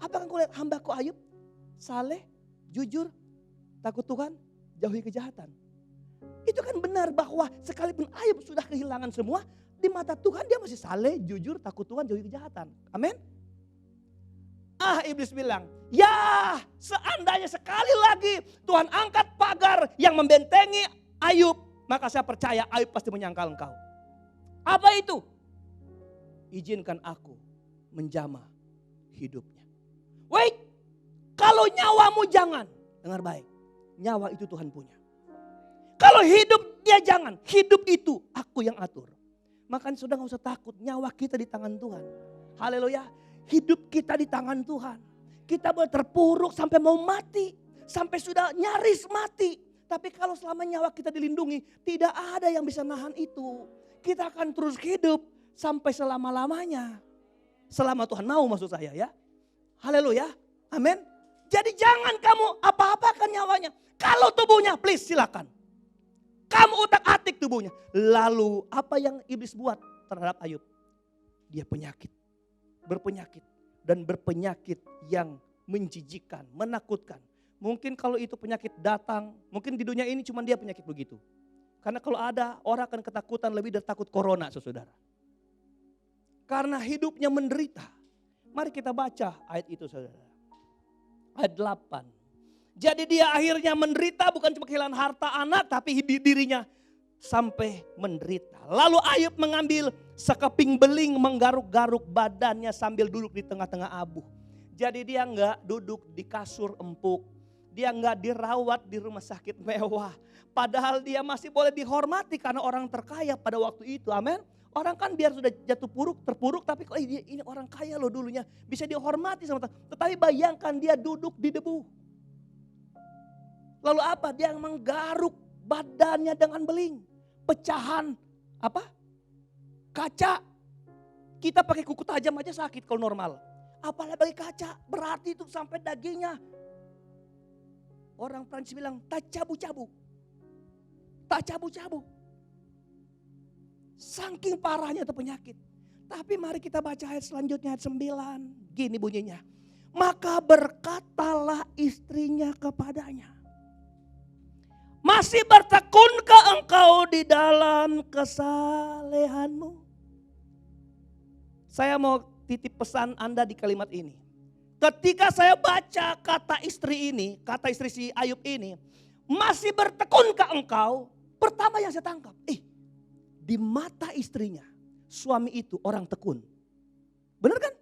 Apakah engkau lihat hambaku Ayub? Saleh, jujur, takut Tuhan, jauhi kejahatan. Itu kan benar bahwa sekalipun Ayub sudah kehilangan semua, di mata Tuhan dia masih saleh, jujur, takut Tuhan, jauhi kejahatan. Amin. Iblis bilang, ya seandainya sekali lagi Tuhan angkat pagar yang membentengi Ayub, maka saya percaya Ayub pasti menyangkal engkau. Apa itu? Izinkan aku menjamah hidupnya. Wait, kalau nyawamu jangan, dengar baik, nyawa itu Tuhan punya. Kalau hidup dia jangan, hidup itu aku yang atur. Makanya sudah gak usah takut, nyawa kita di tangan Tuhan. Haleluya, hidup kita di tangan Tuhan. Kita boleh terpuruk sampai mau mati, sampai sudah nyaris mati. Tapi kalau selama nyawa kita dilindungi, tidak ada yang bisa nahan itu. Kita akan terus hidup sampai selama-lamanya. Selama Tuhan mau maksud saya ya. Haleluya, amin. Jadi jangan kamu apa-apakan nyawanya. Kalau tubuhnya please silakan. Kamu utak-atik tubuhnya. Lalu apa yang iblis buat terhadap Ayub? Dia penyakit. Berpenyakit. Dan berpenyakit yang menjijikan, menakutkan. Mungkin kalau itu penyakit datang, mungkin di dunia ini cuma dia penyakit begitu. Karena kalau ada, orang akan ketakutan lebih dari takut corona, saudara. Karena hidupnya menderita. Mari kita baca ayat itu, saudara. Ayat 8. Jadi dia akhirnya menderita, bukan cuma kehilangan harta anak, tapi dirinya sampai menderita. Lalu Ayub mengambil sekeping beling, menggaruk-garuk badannya sambil duduk di tengah-tengah abu. Jadi dia enggak duduk di kasur empuk. Dia enggak dirawat di rumah sakit mewah. Padahal dia masih boleh dihormati karena orang terkaya pada waktu itu. Amin. Orang kan biar sudah jatuh terpuruk, tapi kok ini orang kaya loh dulunya. Bisa dihormati sama Tuhan. Tetapi bayangkan dia duduk di debu. Lalu apa? Dia menggaruk badannya dengan beling. Pecahan apa? Kaca. Kita pakai kuku tajam aja sakit kalau normal. Apalagi pakai kaca, berarti itu sampai dagingnya. Orang Prancis bilang tak cabu-cabu. Tak cabu-cabu. Saking parahnya itu penyakit. Tapi mari kita baca ayat selanjutnya, ayat 9. Gini bunyinya. Maka berkatalah istrinya kepadanya. Masih bertekunkah engkau di dalam kesalehanmu? Saya mau titip pesan Anda di kalimat ini. Ketika saya baca kata istri ini, kata istri si Ayub ini, masih bertekunkah engkau? Pertama yang saya tangkap, di mata istrinya, suami itu orang tekun. Benar kan?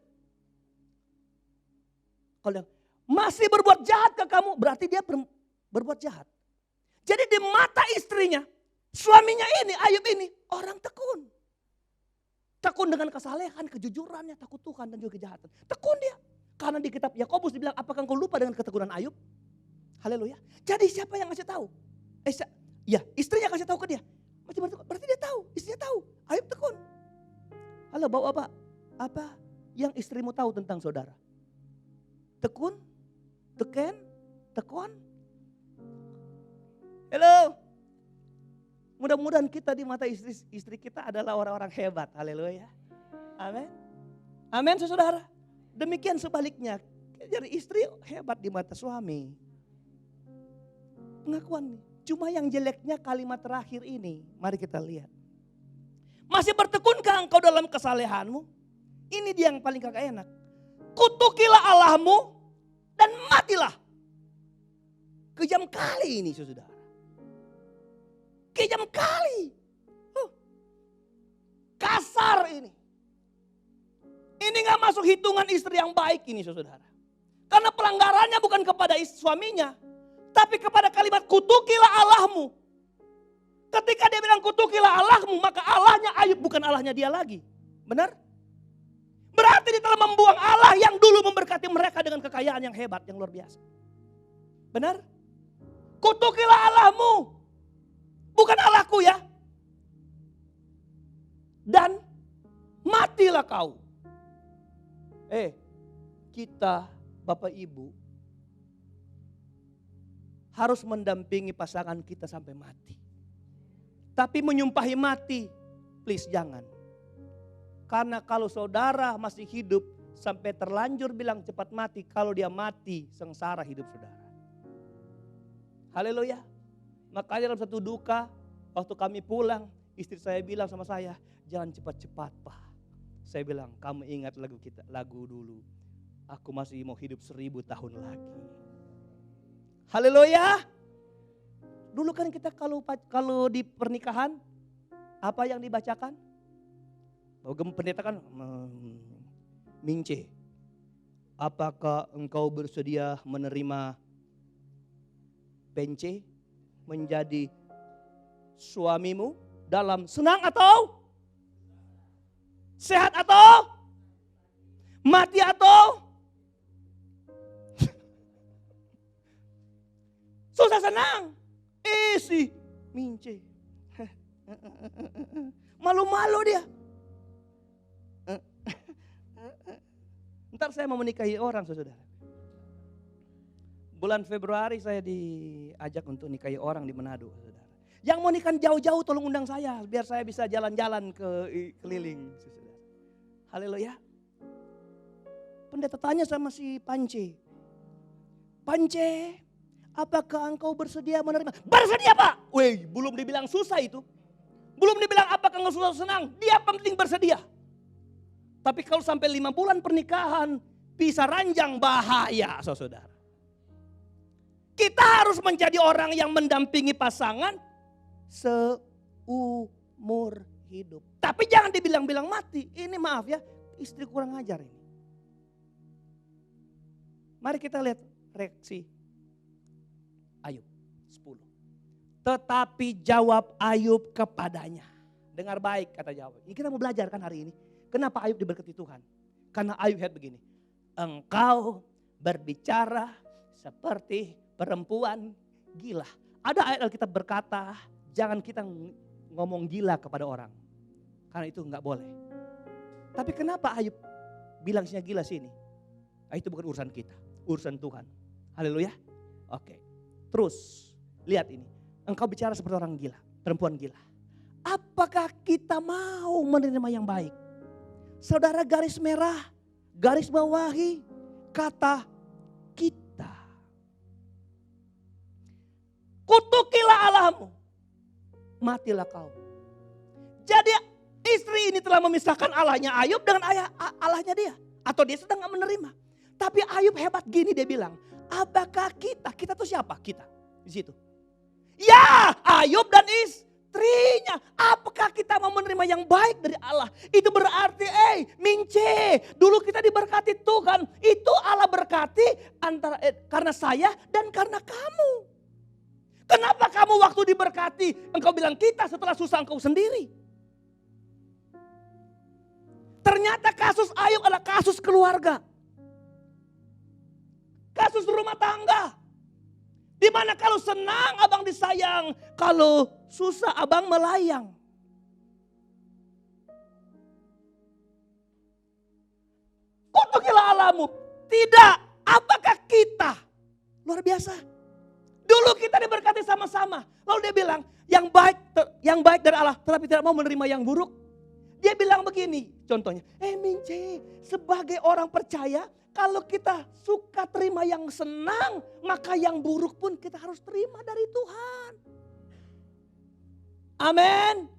Kalau masih berbuat jahat ke kamu, berarti dia berbuat jahat. Jadi di mata istrinya, suaminya ini, Ayub ini, orang tekun. Tekun dengan kesalehan, kejujurannya, takut Tuhan dan juga kejahatan. Tekun dia. Karena di kitab Yakobus dibilang, apakah engkau lupa dengan ketekunan Ayub? Haleluya. Jadi siapa yang ngasih tahu? Ya istrinya kasih tahu ke dia. Berarti dia tahu, istrinya tahu. Ayub tekun. Halo bapak-bapak, apa yang istrimu tahu tentang saudara? Tekun? Tekun? Halo. Mudah-mudahan kita di mata istri kita adalah orang-orang hebat. Haleluya. Amin. Amin saudara. Demikian sebaliknya. Jadi istri hebat di mata suami. Pengakuan nih. Cuma yang jeleknya kalimat terakhir ini. Mari kita lihat. Masih bertekunkah engkau dalam kesalehanmu? Ini dia yang paling kagak enak. Kutukilah Allahmu dan matilah. Kejam kali ini saudara. Kejam kali. Kasar ini. Ini gak masuk hitungan istri yang baik ini saudara. Karena pelanggarannya bukan kepada suaminya. Tapi kepada kalimat kutukilah Allahmu. Ketika dia bilang kutukilah Allahmu, maka Allahnya Ayub bukan Allahnya dia lagi. Benar? Berarti dia telah membuang Allah yang dulu memberkati mereka dengan kekayaan yang hebat, yang luar biasa. Benar? Kutukilah Allahmu. Bukan Allahku ya. Dan matilah kau. Kita Bapak Ibu harus mendampingi pasangan kita sampai mati. Tapi menyumpahi mati, please jangan. Karena kalau saudara masih hidup sampai terlanjur bilang cepat mati, kalau dia mati sengsara hidup saudara. Haleluya. Makanya dalam satu duka, waktu kami pulang, istri saya bilang sama saya, jangan cepat-cepat Pak. Saya bilang, kamu ingat lagu dulu. Aku masih mau hidup 1000 tahun lagi. Haleluya. Dulu kan kita kalau di pernikahan, apa yang dibacakan? Pendeta kan mince. Apakah engkau bersedia menerima pence menjadi suamimu dalam senang atau Sehat atau mati atau susah senang. Si Mince. Malu-malu dia. Ntar saya mau menikahi orang, saudara. Bulan Februari saya diajak untuk nikahi orang di Manado, saudara. Yang mau nikah jauh-jauh tolong undang saya, biar saya bisa jalan-jalan keliling, saudara. Haleluya. Pendeta tanya sama si Pance. Pance, apakah engkau bersedia menerima? Bersedia, Pak. Wih, belum dibilang susah itu. Belum dibilang apakah engkau susah senang. Dia penting bersedia. Tapi kalau sampai 5 bulan pernikahan, bisa ranjang, bahaya, saudara. Kita harus menjadi orang yang mendampingi pasangan seumur hidup. Tapi jangan dibilang-bilang mati. Ini maaf ya, istri kurang ajar ini. Mari kita lihat reaksi Ayub 10. Tetapi jawab Ayub kepadanya. Dengar baik kata jawab. Ini kita mau belajar kan hari ini. Kenapa Ayub diberkati Tuhan? Karena Ayub lihat begini. Engkau berbicara seperti perempuan gila. Ada ayat Alkitab berkata, jangan kita ngomong gila kepada orang. Karena itu enggak boleh. Tapi kenapa Ayub bilangnya gila sini? Itu bukan urusan kita, urusan Tuhan. Haleluya. Oke. Terus, lihat ini. Engkau bicara seperti orang gila, perempuan gila. Apakah kita mau menerima yang baik? Saudara, garis merah, garis bawahi kata kita. Kutukilah Allahmu, matilah kau. Jadi istri ini telah memisahkan Allahnya Ayub dengan Allahnya dia. Atau dia sedang gak menerima. Tapi Ayub hebat gini, dia bilang, apakah kita tuh siapa? Kita di situ. Ya, Ayub dan istrinya. Apakah kita mau menerima yang baik dari Allah? Itu berarti, Mince, dulu kita diberkati Tuhan. Itu Allah berkati karena saya dan karena kamu. Kenapa kamu waktu diberkati, engkau bilang kita, setelah susah engkau sendiri? Ternyata kasus Ayub adalah kasus keluarga. Kasus rumah tangga. Dimana kalau senang abang disayang, kalau susah abang melayang. Kutukilah Allahmu. Tidak, apakah kita? Luar biasa. Dulu kita diberkati sama-sama. Lalu dia bilang, yang baik dari Allah, tetapi tidak mau menerima yang buruk. Dia bilang begini, contohnya, Mince, sebagai orang percaya, kalau kita suka terima yang senang, maka yang buruk pun kita harus terima dari Tuhan. Amin.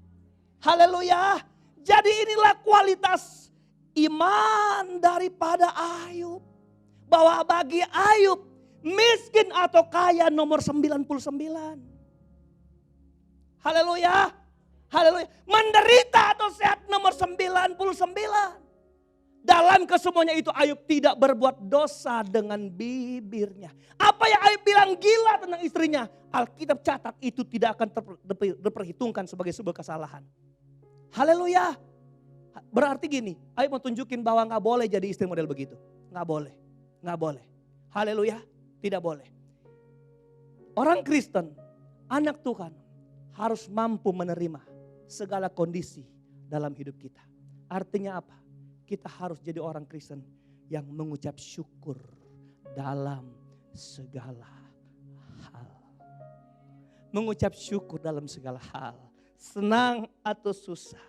Haleluya. Jadi inilah kualitas iman daripada Ayub. Bahwa bagi Ayub, miskin atau kaya nomor 99. Haleluya. Haleluya. Menderita atau sehat nomor 99. Dalam kesemuanya itu Ayub tidak berbuat dosa dengan bibirnya. Apa yang Ayub bilang gila tentang istrinya, Alkitab catat itu tidak akan diperhitungkan sebagai sebuah kesalahan. Haleluya. Berarti gini, Ayub mau tunjukin bahwa gak boleh jadi istri model begitu. Gak boleh. Gak boleh. Haleluya. Tidak boleh. Orang Kristen, anak Tuhan harus mampu menerima segala kondisi dalam hidup kita. Artinya apa? Kita harus jadi orang Kristen yang mengucap syukur dalam segala hal. Mengucap syukur dalam segala hal. Senang atau susah.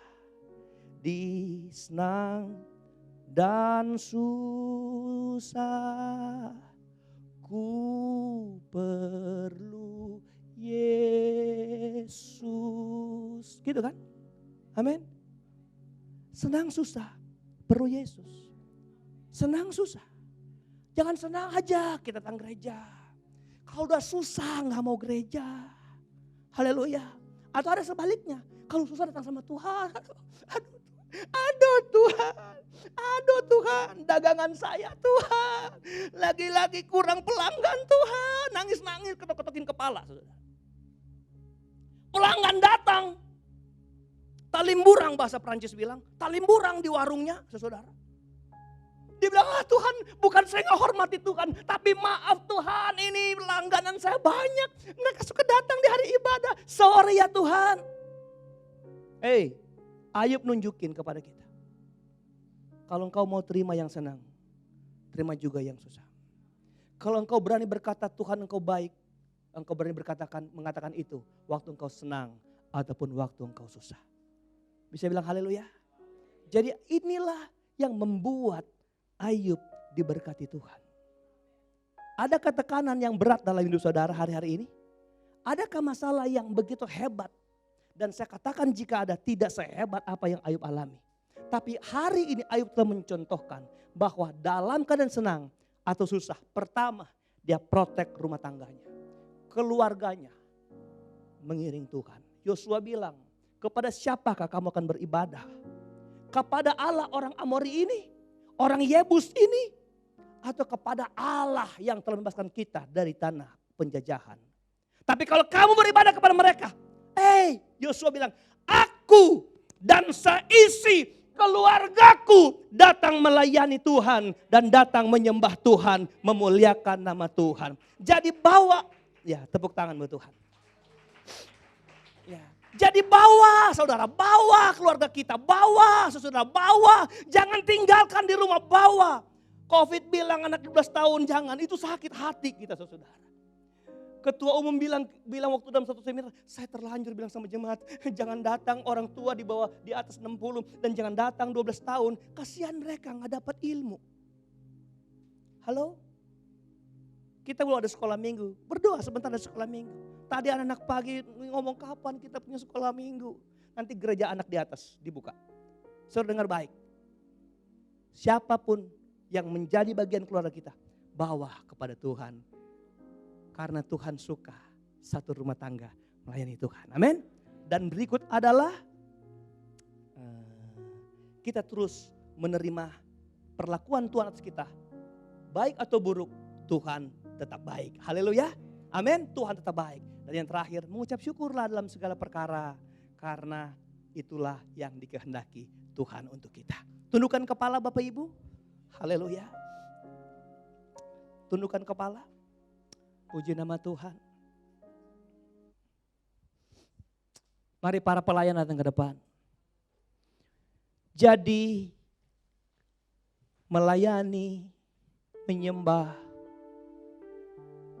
Di senang dan susah. Ku perlu Yesus. Gitu kan? Amin. Senang susah, perlu Yesus. Senang susah. Jangan senang aja kita datang gereja. Kalau udah susah gak mau gereja. Haleluya. Atau ada sebaliknya. Kalau susah datang sama Tuhan. Aduh Tuhan, dagangan saya Tuhan. Lagi-lagi kurang pelanggan Tuhan. Nangis-nangis, ketok-ketokin kepala. Pelanggan datang. Tali talimburang bahasa Prancis bilang. Talimburang di warungnya, saudara. Dia bilang, Tuhan, bukan saya nggak hormati Tuhan, tapi maaf Tuhan, ini langganan saya banyak. Mereka suka datang di hari ibadah. Sorry ya Tuhan. Ayub nunjukin kepada kita. Kalau engkau mau terima yang senang, terima juga yang susah. Kalau engkau berani berkata Tuhan engkau baik, engkau berani mengatakan itu waktu engkau senang ataupun waktu engkau susah. Bisa bilang haleluya? Jadi inilah yang membuat Ayub diberkati Tuhan. Adakah tekanan yang berat dalam hidup saudara hari-hari ini? Adakah masalah yang begitu hebat? Dan saya katakan jika ada, tidak sehebat apa yang Ayub alami. Tapi hari ini Ayub telah mencontohkan bahwa dalam keadaan senang atau susah, pertama dia protek rumah tangganya, keluarganya mengiring Tuhan. Yosua bilang, kepada siapakah kamu akan beribadah? Kepada Allah orang Amori ini, orang Yebus ini, atau kepada Allah yang telah membebaskan kita dari tanah penjajahan. Tapi kalau kamu beribadah kepada mereka, Yosua bilang, aku dan seisi keluargaku datang melayani Tuhan dan datang menyembah Tuhan, memuliakan nama Tuhan. Jadi bawa, ya tepuk tangan buat Tuhan. Ya, jadi bawa saudara, bawa keluarga kita, bawa saudara, bawa. Jangan tinggalkan di rumah, bawa. Covid bilang anak 12 tahun jangan, itu sakit hati kita saudara. Ketua umum bilang waktu dalam satu seminar, saya terlanjur bilang sama jemaat, jangan datang orang tua di bawah di atas 60 dan jangan datang 12 tahun. Kasihan mereka nggak dapat ilmu. Halo? Kita belum ada sekolah minggu, berdoa sebentar ada sekolah minggu. Tadi anak-anak pagi ngomong kapan kita punya sekolah minggu. Nanti gereja anak di atas dibuka. Saudara dengar baik. Siapapun yang menjadi bagian keluarga kita, bawa kepada Tuhan. Karena Tuhan suka satu rumah tangga melayani Tuhan. Amin. Dan berikut adalah kita terus menerima perlakuan Tuhan atas kita. Baik atau buruk, Tuhan tetap baik. Haleluya. Amin. Tuhan tetap baik. Dan yang terakhir, mengucap syukurlah dalam segala perkara. Karena itulah yang dikehendaki Tuhan untuk kita. Tundukkan kepala Bapak Ibu. Haleluya. Tundukkan kepala. Puji nama Tuhan. Mari para pelayan datang ke depan. Jadi melayani, menyembah,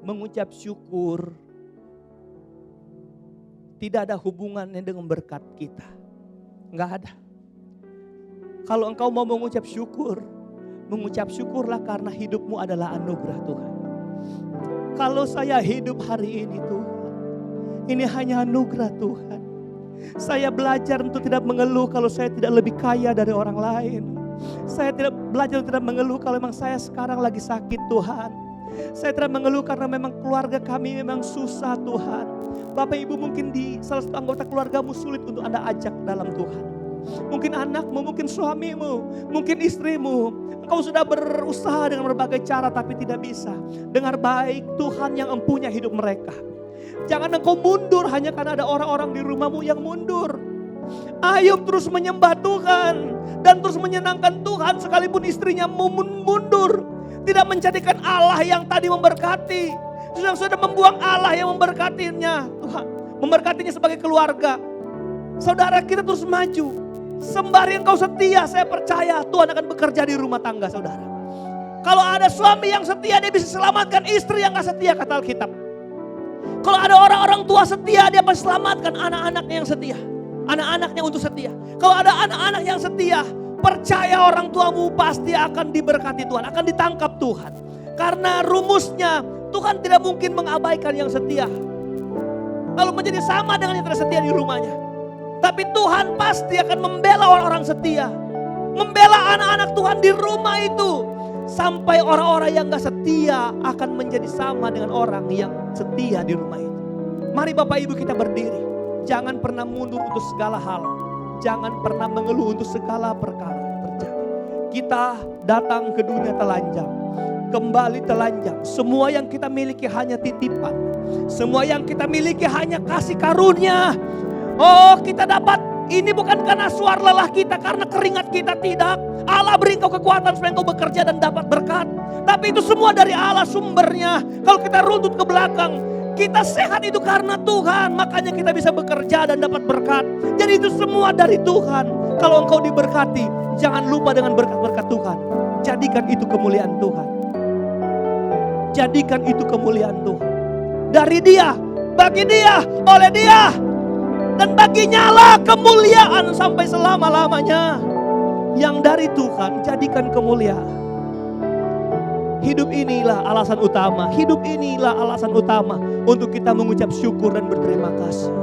mengucap syukur tidak ada hubungannya dengan berkat kita. Enggak ada. Kalau engkau mau mengucap syukur, mengucap syukurlah karena hidupmu adalah anugerah Tuhan. Kalau saya hidup hari ini Tuhan, ini hanya anugerah Tuhan. Saya belajar untuk tidak mengeluh kalau saya tidak lebih kaya dari orang lain. Saya tidak belajar untuk tidak mengeluh kalau memang saya sekarang lagi sakit Tuhan. Saya tidak mengeluh karena memang keluarga kami memang susah Tuhan. Bapak Ibu mungkin di salah satu anggota keluargamu sulit untuk Anda ajak dalam Tuhan. Mungkin anakmu, mungkin suamimu, mungkin istrimu. Engkau sudah berusaha dengan berbagai cara tapi tidak bisa. Dengar baik, Tuhan yang empunya hidup mereka. Jangan engkau mundur hanya karena ada orang-orang di rumahmu yang mundur. Ayub terus menyembah Tuhan dan terus menyenangkan Tuhan sekalipun istrinya mundur. Tidak menjadikan Allah yang tadi memberkati. Sudah membuang Allah yang memberkatinya. Tuhan memberkatinya sebagai keluarga. Saudara kita terus maju. Sembari engkau setia, saya percaya Tuhan akan bekerja di rumah tangga saudara. Kalau ada suami yang setia, dia bisa selamatkan istri yang gak setia, kata Alkitab. Kalau ada orang-orang tua setia, dia pasti selamatkan anak-anaknya yang setia. Anak-anaknya untuk setia. Kalau ada anak-anak yang setia, percaya orang tuamu pasti akan diberkati Tuhan, akan ditangkap Tuhan. Karena rumusnya, Tuhan tidak mungkin mengabaikan yang setia. Lalu menjadi sama dengan yang tidak setia di rumahnya. Tapi Tuhan pasti akan membela orang-orang setia. Membela anak-anak Tuhan di rumah itu. Sampai orang-orang yang gak setia akan menjadi sama dengan orang yang setia di rumah itu. Mari Bapak Ibu kita berdiri. Jangan pernah mundur untuk segala hal. Jangan pernah mengeluh untuk segala perkara yang terjadi. Kita datang ke dunia telanjang. Kembali telanjang. Semua yang kita miliki hanya titipan. Semua yang kita miliki hanya kasih karunia. Oh, kita dapat Ini bukan karena suar lelah kita, karena keringat kita, tidak. Allah beri engkau kekuatan supaya engkau bekerja dan dapat berkat. Tapi itu semua dari Allah sumbernya. Kalau kita runtut ke belakang, kita sehat itu karena Tuhan. Makanya kita bisa bekerja dan dapat berkat. Jadi itu semua dari Tuhan. Kalau engkau diberkati, jangan lupa dengan berkat-berkat Tuhan. Jadikan itu kemuliaan Tuhan. Jadikan itu kemuliaan Tuhan. Dari Dia, bagi Dia, oleh Dia. Dan baginya lah kemuliaan sampai selama-lamanya. Yang dari Tuhan, jadikan kemuliaan. Hidup inilah alasan utama. Hidup inilah alasan utama untuk kita mengucap syukur dan berterima kasih.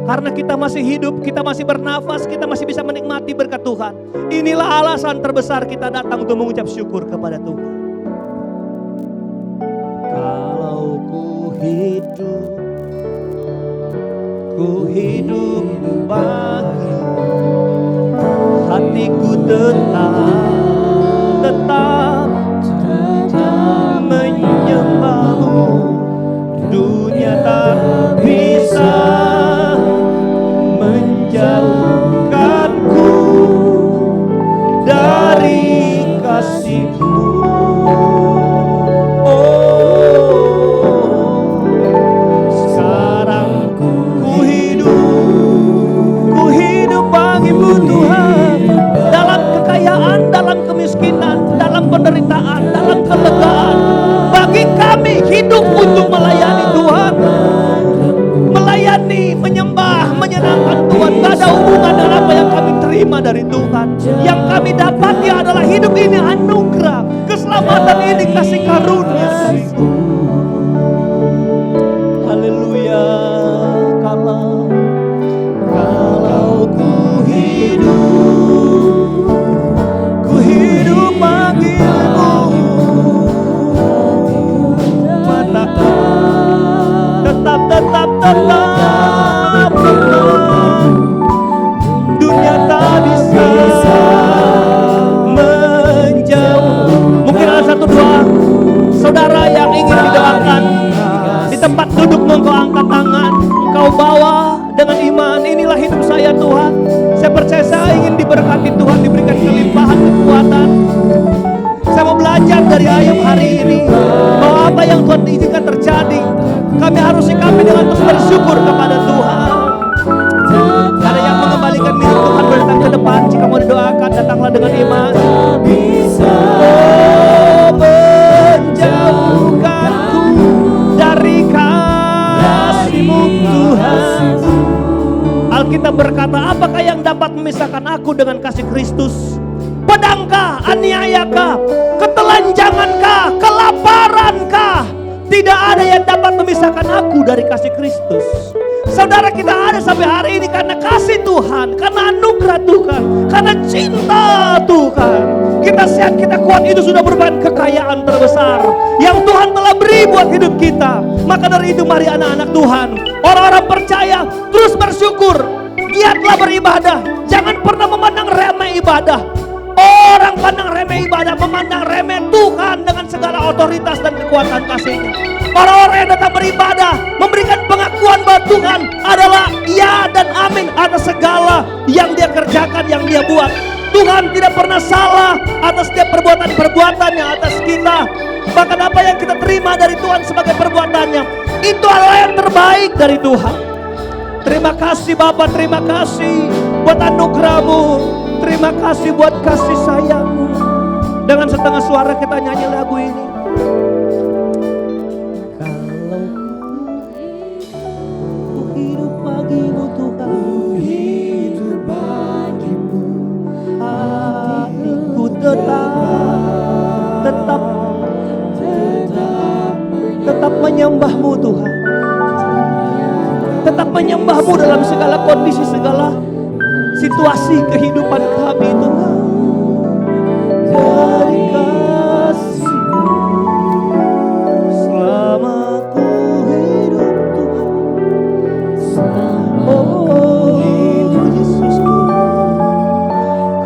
Karena kita masih hidup, kita masih bernafas, kita masih bisa menikmati berkat Tuhan. Inilah alasan terbesar kita datang untuk mengucap syukur kepada Tuhan. Kalau ku hidup bagimu, hatiku tetap menyembahmu. Dunia tak bisa menjauhkanku dari kasih-Mu. Dalam kemiskinan, dalam penderitaan, dalam kelegaan. Bagi kami hidup untuk melayani Tuhan. Melayani, menyembah, menyenangkan Tuhan. Tidak ada hubungan dengan apa yang kami terima dari Tuhan. Yang kami dapati adalah hidup ini anugerah. Keselamatan ini kasih karunia. Haleluya. Kalau ku hidup bagimu, tetap dunia tak bisa menjauh. Mungkin ada satu dua saudara yang ingin didoakan. Di tempat duduk engkau angkat tangan, engkau bawa dengan iman. Inilah hidup saya Tuhan. Saya percaya saya ingin diberkati Tuhan, diberikan kelimpahan kekuatan. Saya mau belajar dari ayat hari ini bahwa apa yang Tuhan izinkan terjadi, kami harus sikapi dengan terus bersyukur kepada Tuhan. Ada yang mengembalikan diri Tuhan berdatang ke depan. Jika mau didoakan, datanglah dengan iman. Menjauhkanku dari kasih-Mu Tuhan. Alkitab berkata, apakah yang dapat memisahkan aku dengan kasih Kristus? Pedangkah, aniayakah, ketelanjangankah, kelaparankah? Tidak ada yang dapat memisahkan aku dari kasih Kristus. Saudara, kita ada sampai hari ini karena kasih Tuhan, karena anugerah Tuhan, karena cinta Tuhan. Kita sehat, kita kuat, itu sudah merupakan kekayaan terbesar yang Tuhan telah beri buat hidup kita. Maka dari itu mari anak-anak Tuhan, orang-orang percaya, terus bersyukur, giatlah beribadah. Jangan pernah memandang remeh ibadah. Orang pandang remeh ibadah, memandang remeh Tuhan dengan segala otoritas dan kekuatan kasih-Nya. Orang-orang yang datang beribadah memberikan pengakuan bahwa Tuhan adalah ya dan amin atas segala yang Dia kerjakan, yang Dia buat. Tuhan tidak pernah salah atas setiap perbuatan-perbuatannya atas kita. Bahkan apa yang kita terima dari Tuhan sebagai perbuatannya, itu adalah yang terbaik dari Tuhan. Terima kasih Bapa, terima kasih buat anugerah-Mu. Terima kasih buat kasih sayang-Mu. Dengan setengah suara kita nyanyi lagu ini. Kalau ku hidup bagimu Tuhan, hidup bagimu, hatiku tetap menyembah-Mu Tuhan. Tetap menyembah-Mu dalam segala kondisi, segala situasi kehidupan kami Tuhan. Dari kasih-Mu selama ku hidup Tuhan. Oh Yesusku,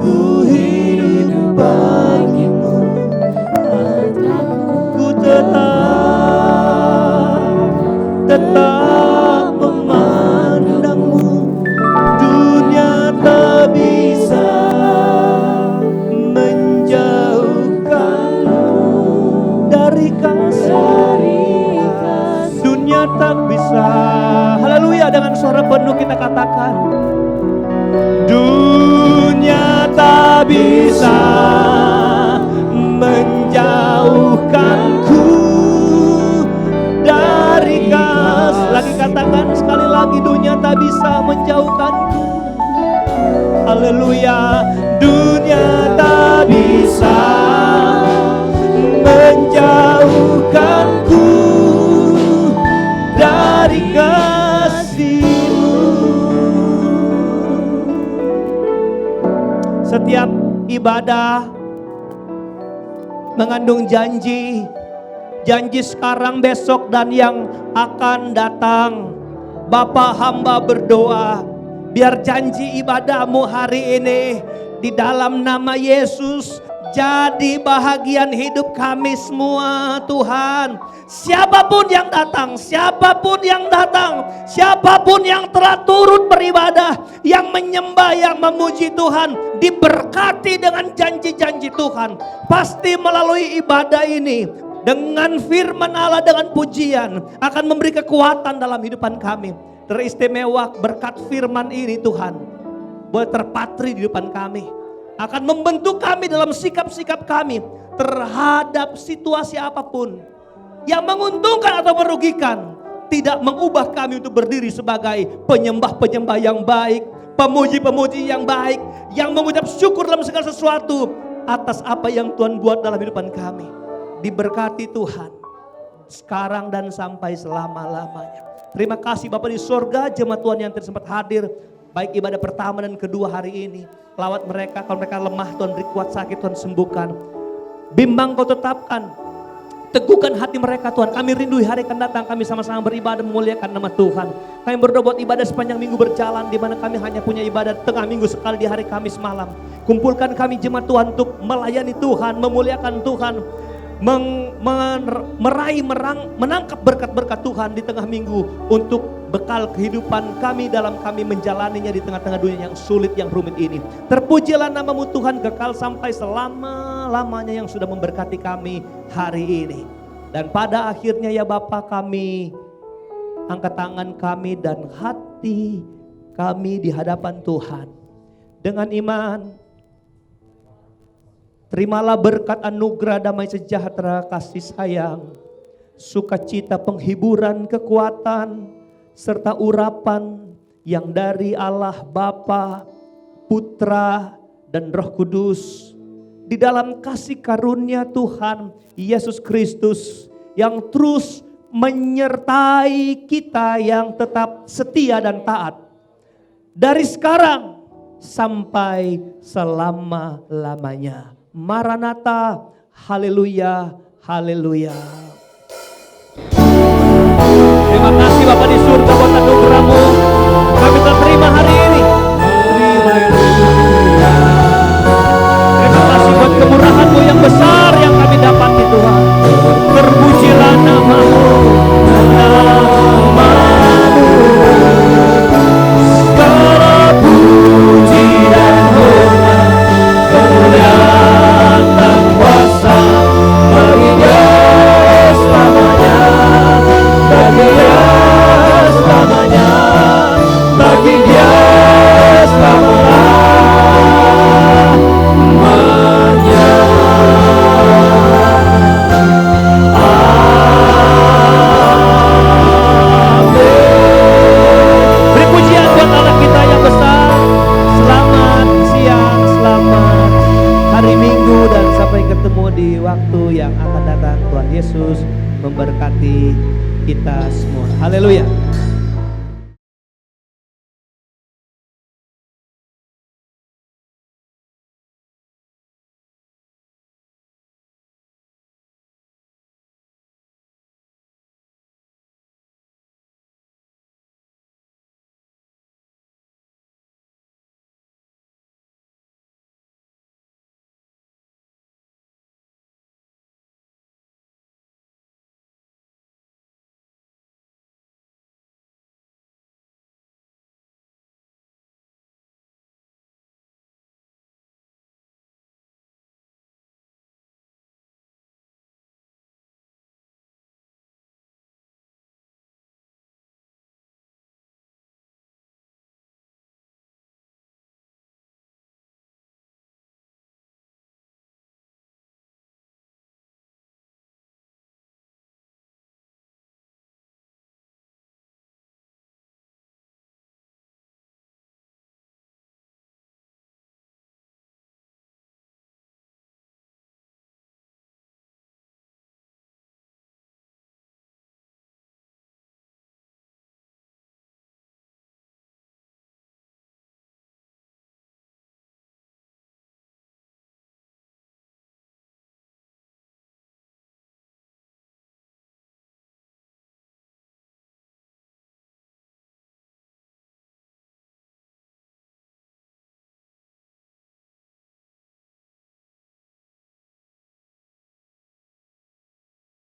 ku hidup bagimu. Ku tetap memandang-Mu. Dunia tak bisa menjauhkanku dari kasih. Lagi katakan sekali lagi, dunia tak bisa menjauhkanku. Haleluya, dunia tak bisa menjauhkanku dari kasih-Mu. Setiap ibadah mengandung janji sekarang, besok, dan yang akan datang. Bapa, hamba berdoa, biar janji ibadahmu hari ini di dalam nama Yesus jadi bahagian hidup kami semua, Tuhan. Siapapun yang datang, siapapun yang telah turut beribadah, yang menyembah, yang memuji Tuhan, diberkati dengan janji-janji Tuhan. Pasti melalui ibadah ini, dengan firman Allah, dengan pujian, akan memberi kekuatan dalam hidupan kami. Teristimewa berkat firman ini, Tuhan, boleh terpatri di depan kami, akan membentuk kami dalam sikap-sikap kami terhadap situasi apapun yang menguntungkan atau merugikan. Tidak mengubah kami untuk berdiri sebagai penyembah-penyembah yang baik, pemuji-pemuji yang baik, yang mengucap syukur dalam segala sesuatu atas apa yang Tuhan buat dalam hidupan kami. Diberkati Tuhan sekarang dan sampai selama-lamanya. Terima kasih Bapa di sorga, jemaat Tuhan yang sempat hadir, baik ibadah pertama dan kedua hari ini. Lawat mereka, kalau mereka lemah Tuhan beri kuat, sakit Tuhan sembuhkan. Bimbang Kau tetapkan, teguhkan hati mereka Tuhan. Kami rindui hari akan datang, kami sama-sama beribadah memuliakan nama Tuhan. Kami berdoa buat ibadah sepanjang minggu berjalan, di mana kami hanya punya ibadah tengah minggu sekali di hari Kamis malam. Kumpulkan kami jemaat Tuhan untuk melayani Tuhan, memuliakan Tuhan, menangkap berkat-berkat Tuhan di tengah minggu untuk bekal kehidupan kami dalam kami menjalaninya di tengah-tengah dunia yang sulit, yang rumit ini. Terpujilah nama-Mu Tuhan kekal sampai selama-lamanya, yang sudah memberkati kami hari ini. Dan pada akhirnya ya Bapa, kami angkat tangan kami dan hati kami di hadapan Tuhan dengan iman. Terimalah berkat anugerah damai sejahtera, kasih sayang, sukacita, penghiburan, kekuatan, serta urapan yang dari Allah Bapa, Putra, dan Roh Kudus. Di dalam kasih karunia Tuhan Yesus Kristus yang terus menyertai kita yang tetap setia dan taat. Dari sekarang sampai selama-lamanya. Maranatha, haleluya, haleluya. Terima kasih Bapa di surga buat anugerah-Mu. Kami telah terima hari ini. Terima kasih buat kemurahan-Mu yang besar yang kami dapati Tuhan. Terpujilah nama-Mu, nama-Mu. Segala puji dan hormat, kemuliaan dan kuasa bagi Dia selamanya, bagi Dia selamanya, bagi Dia selama-lamanya. Amin. Beri pujian buat Allah kita yang besar. Selamat siang, selamat hari Minggu, dan sampai ketemu di waktu yang akan datang. Tuhan Yesus memberkati kita semua. Haleluya.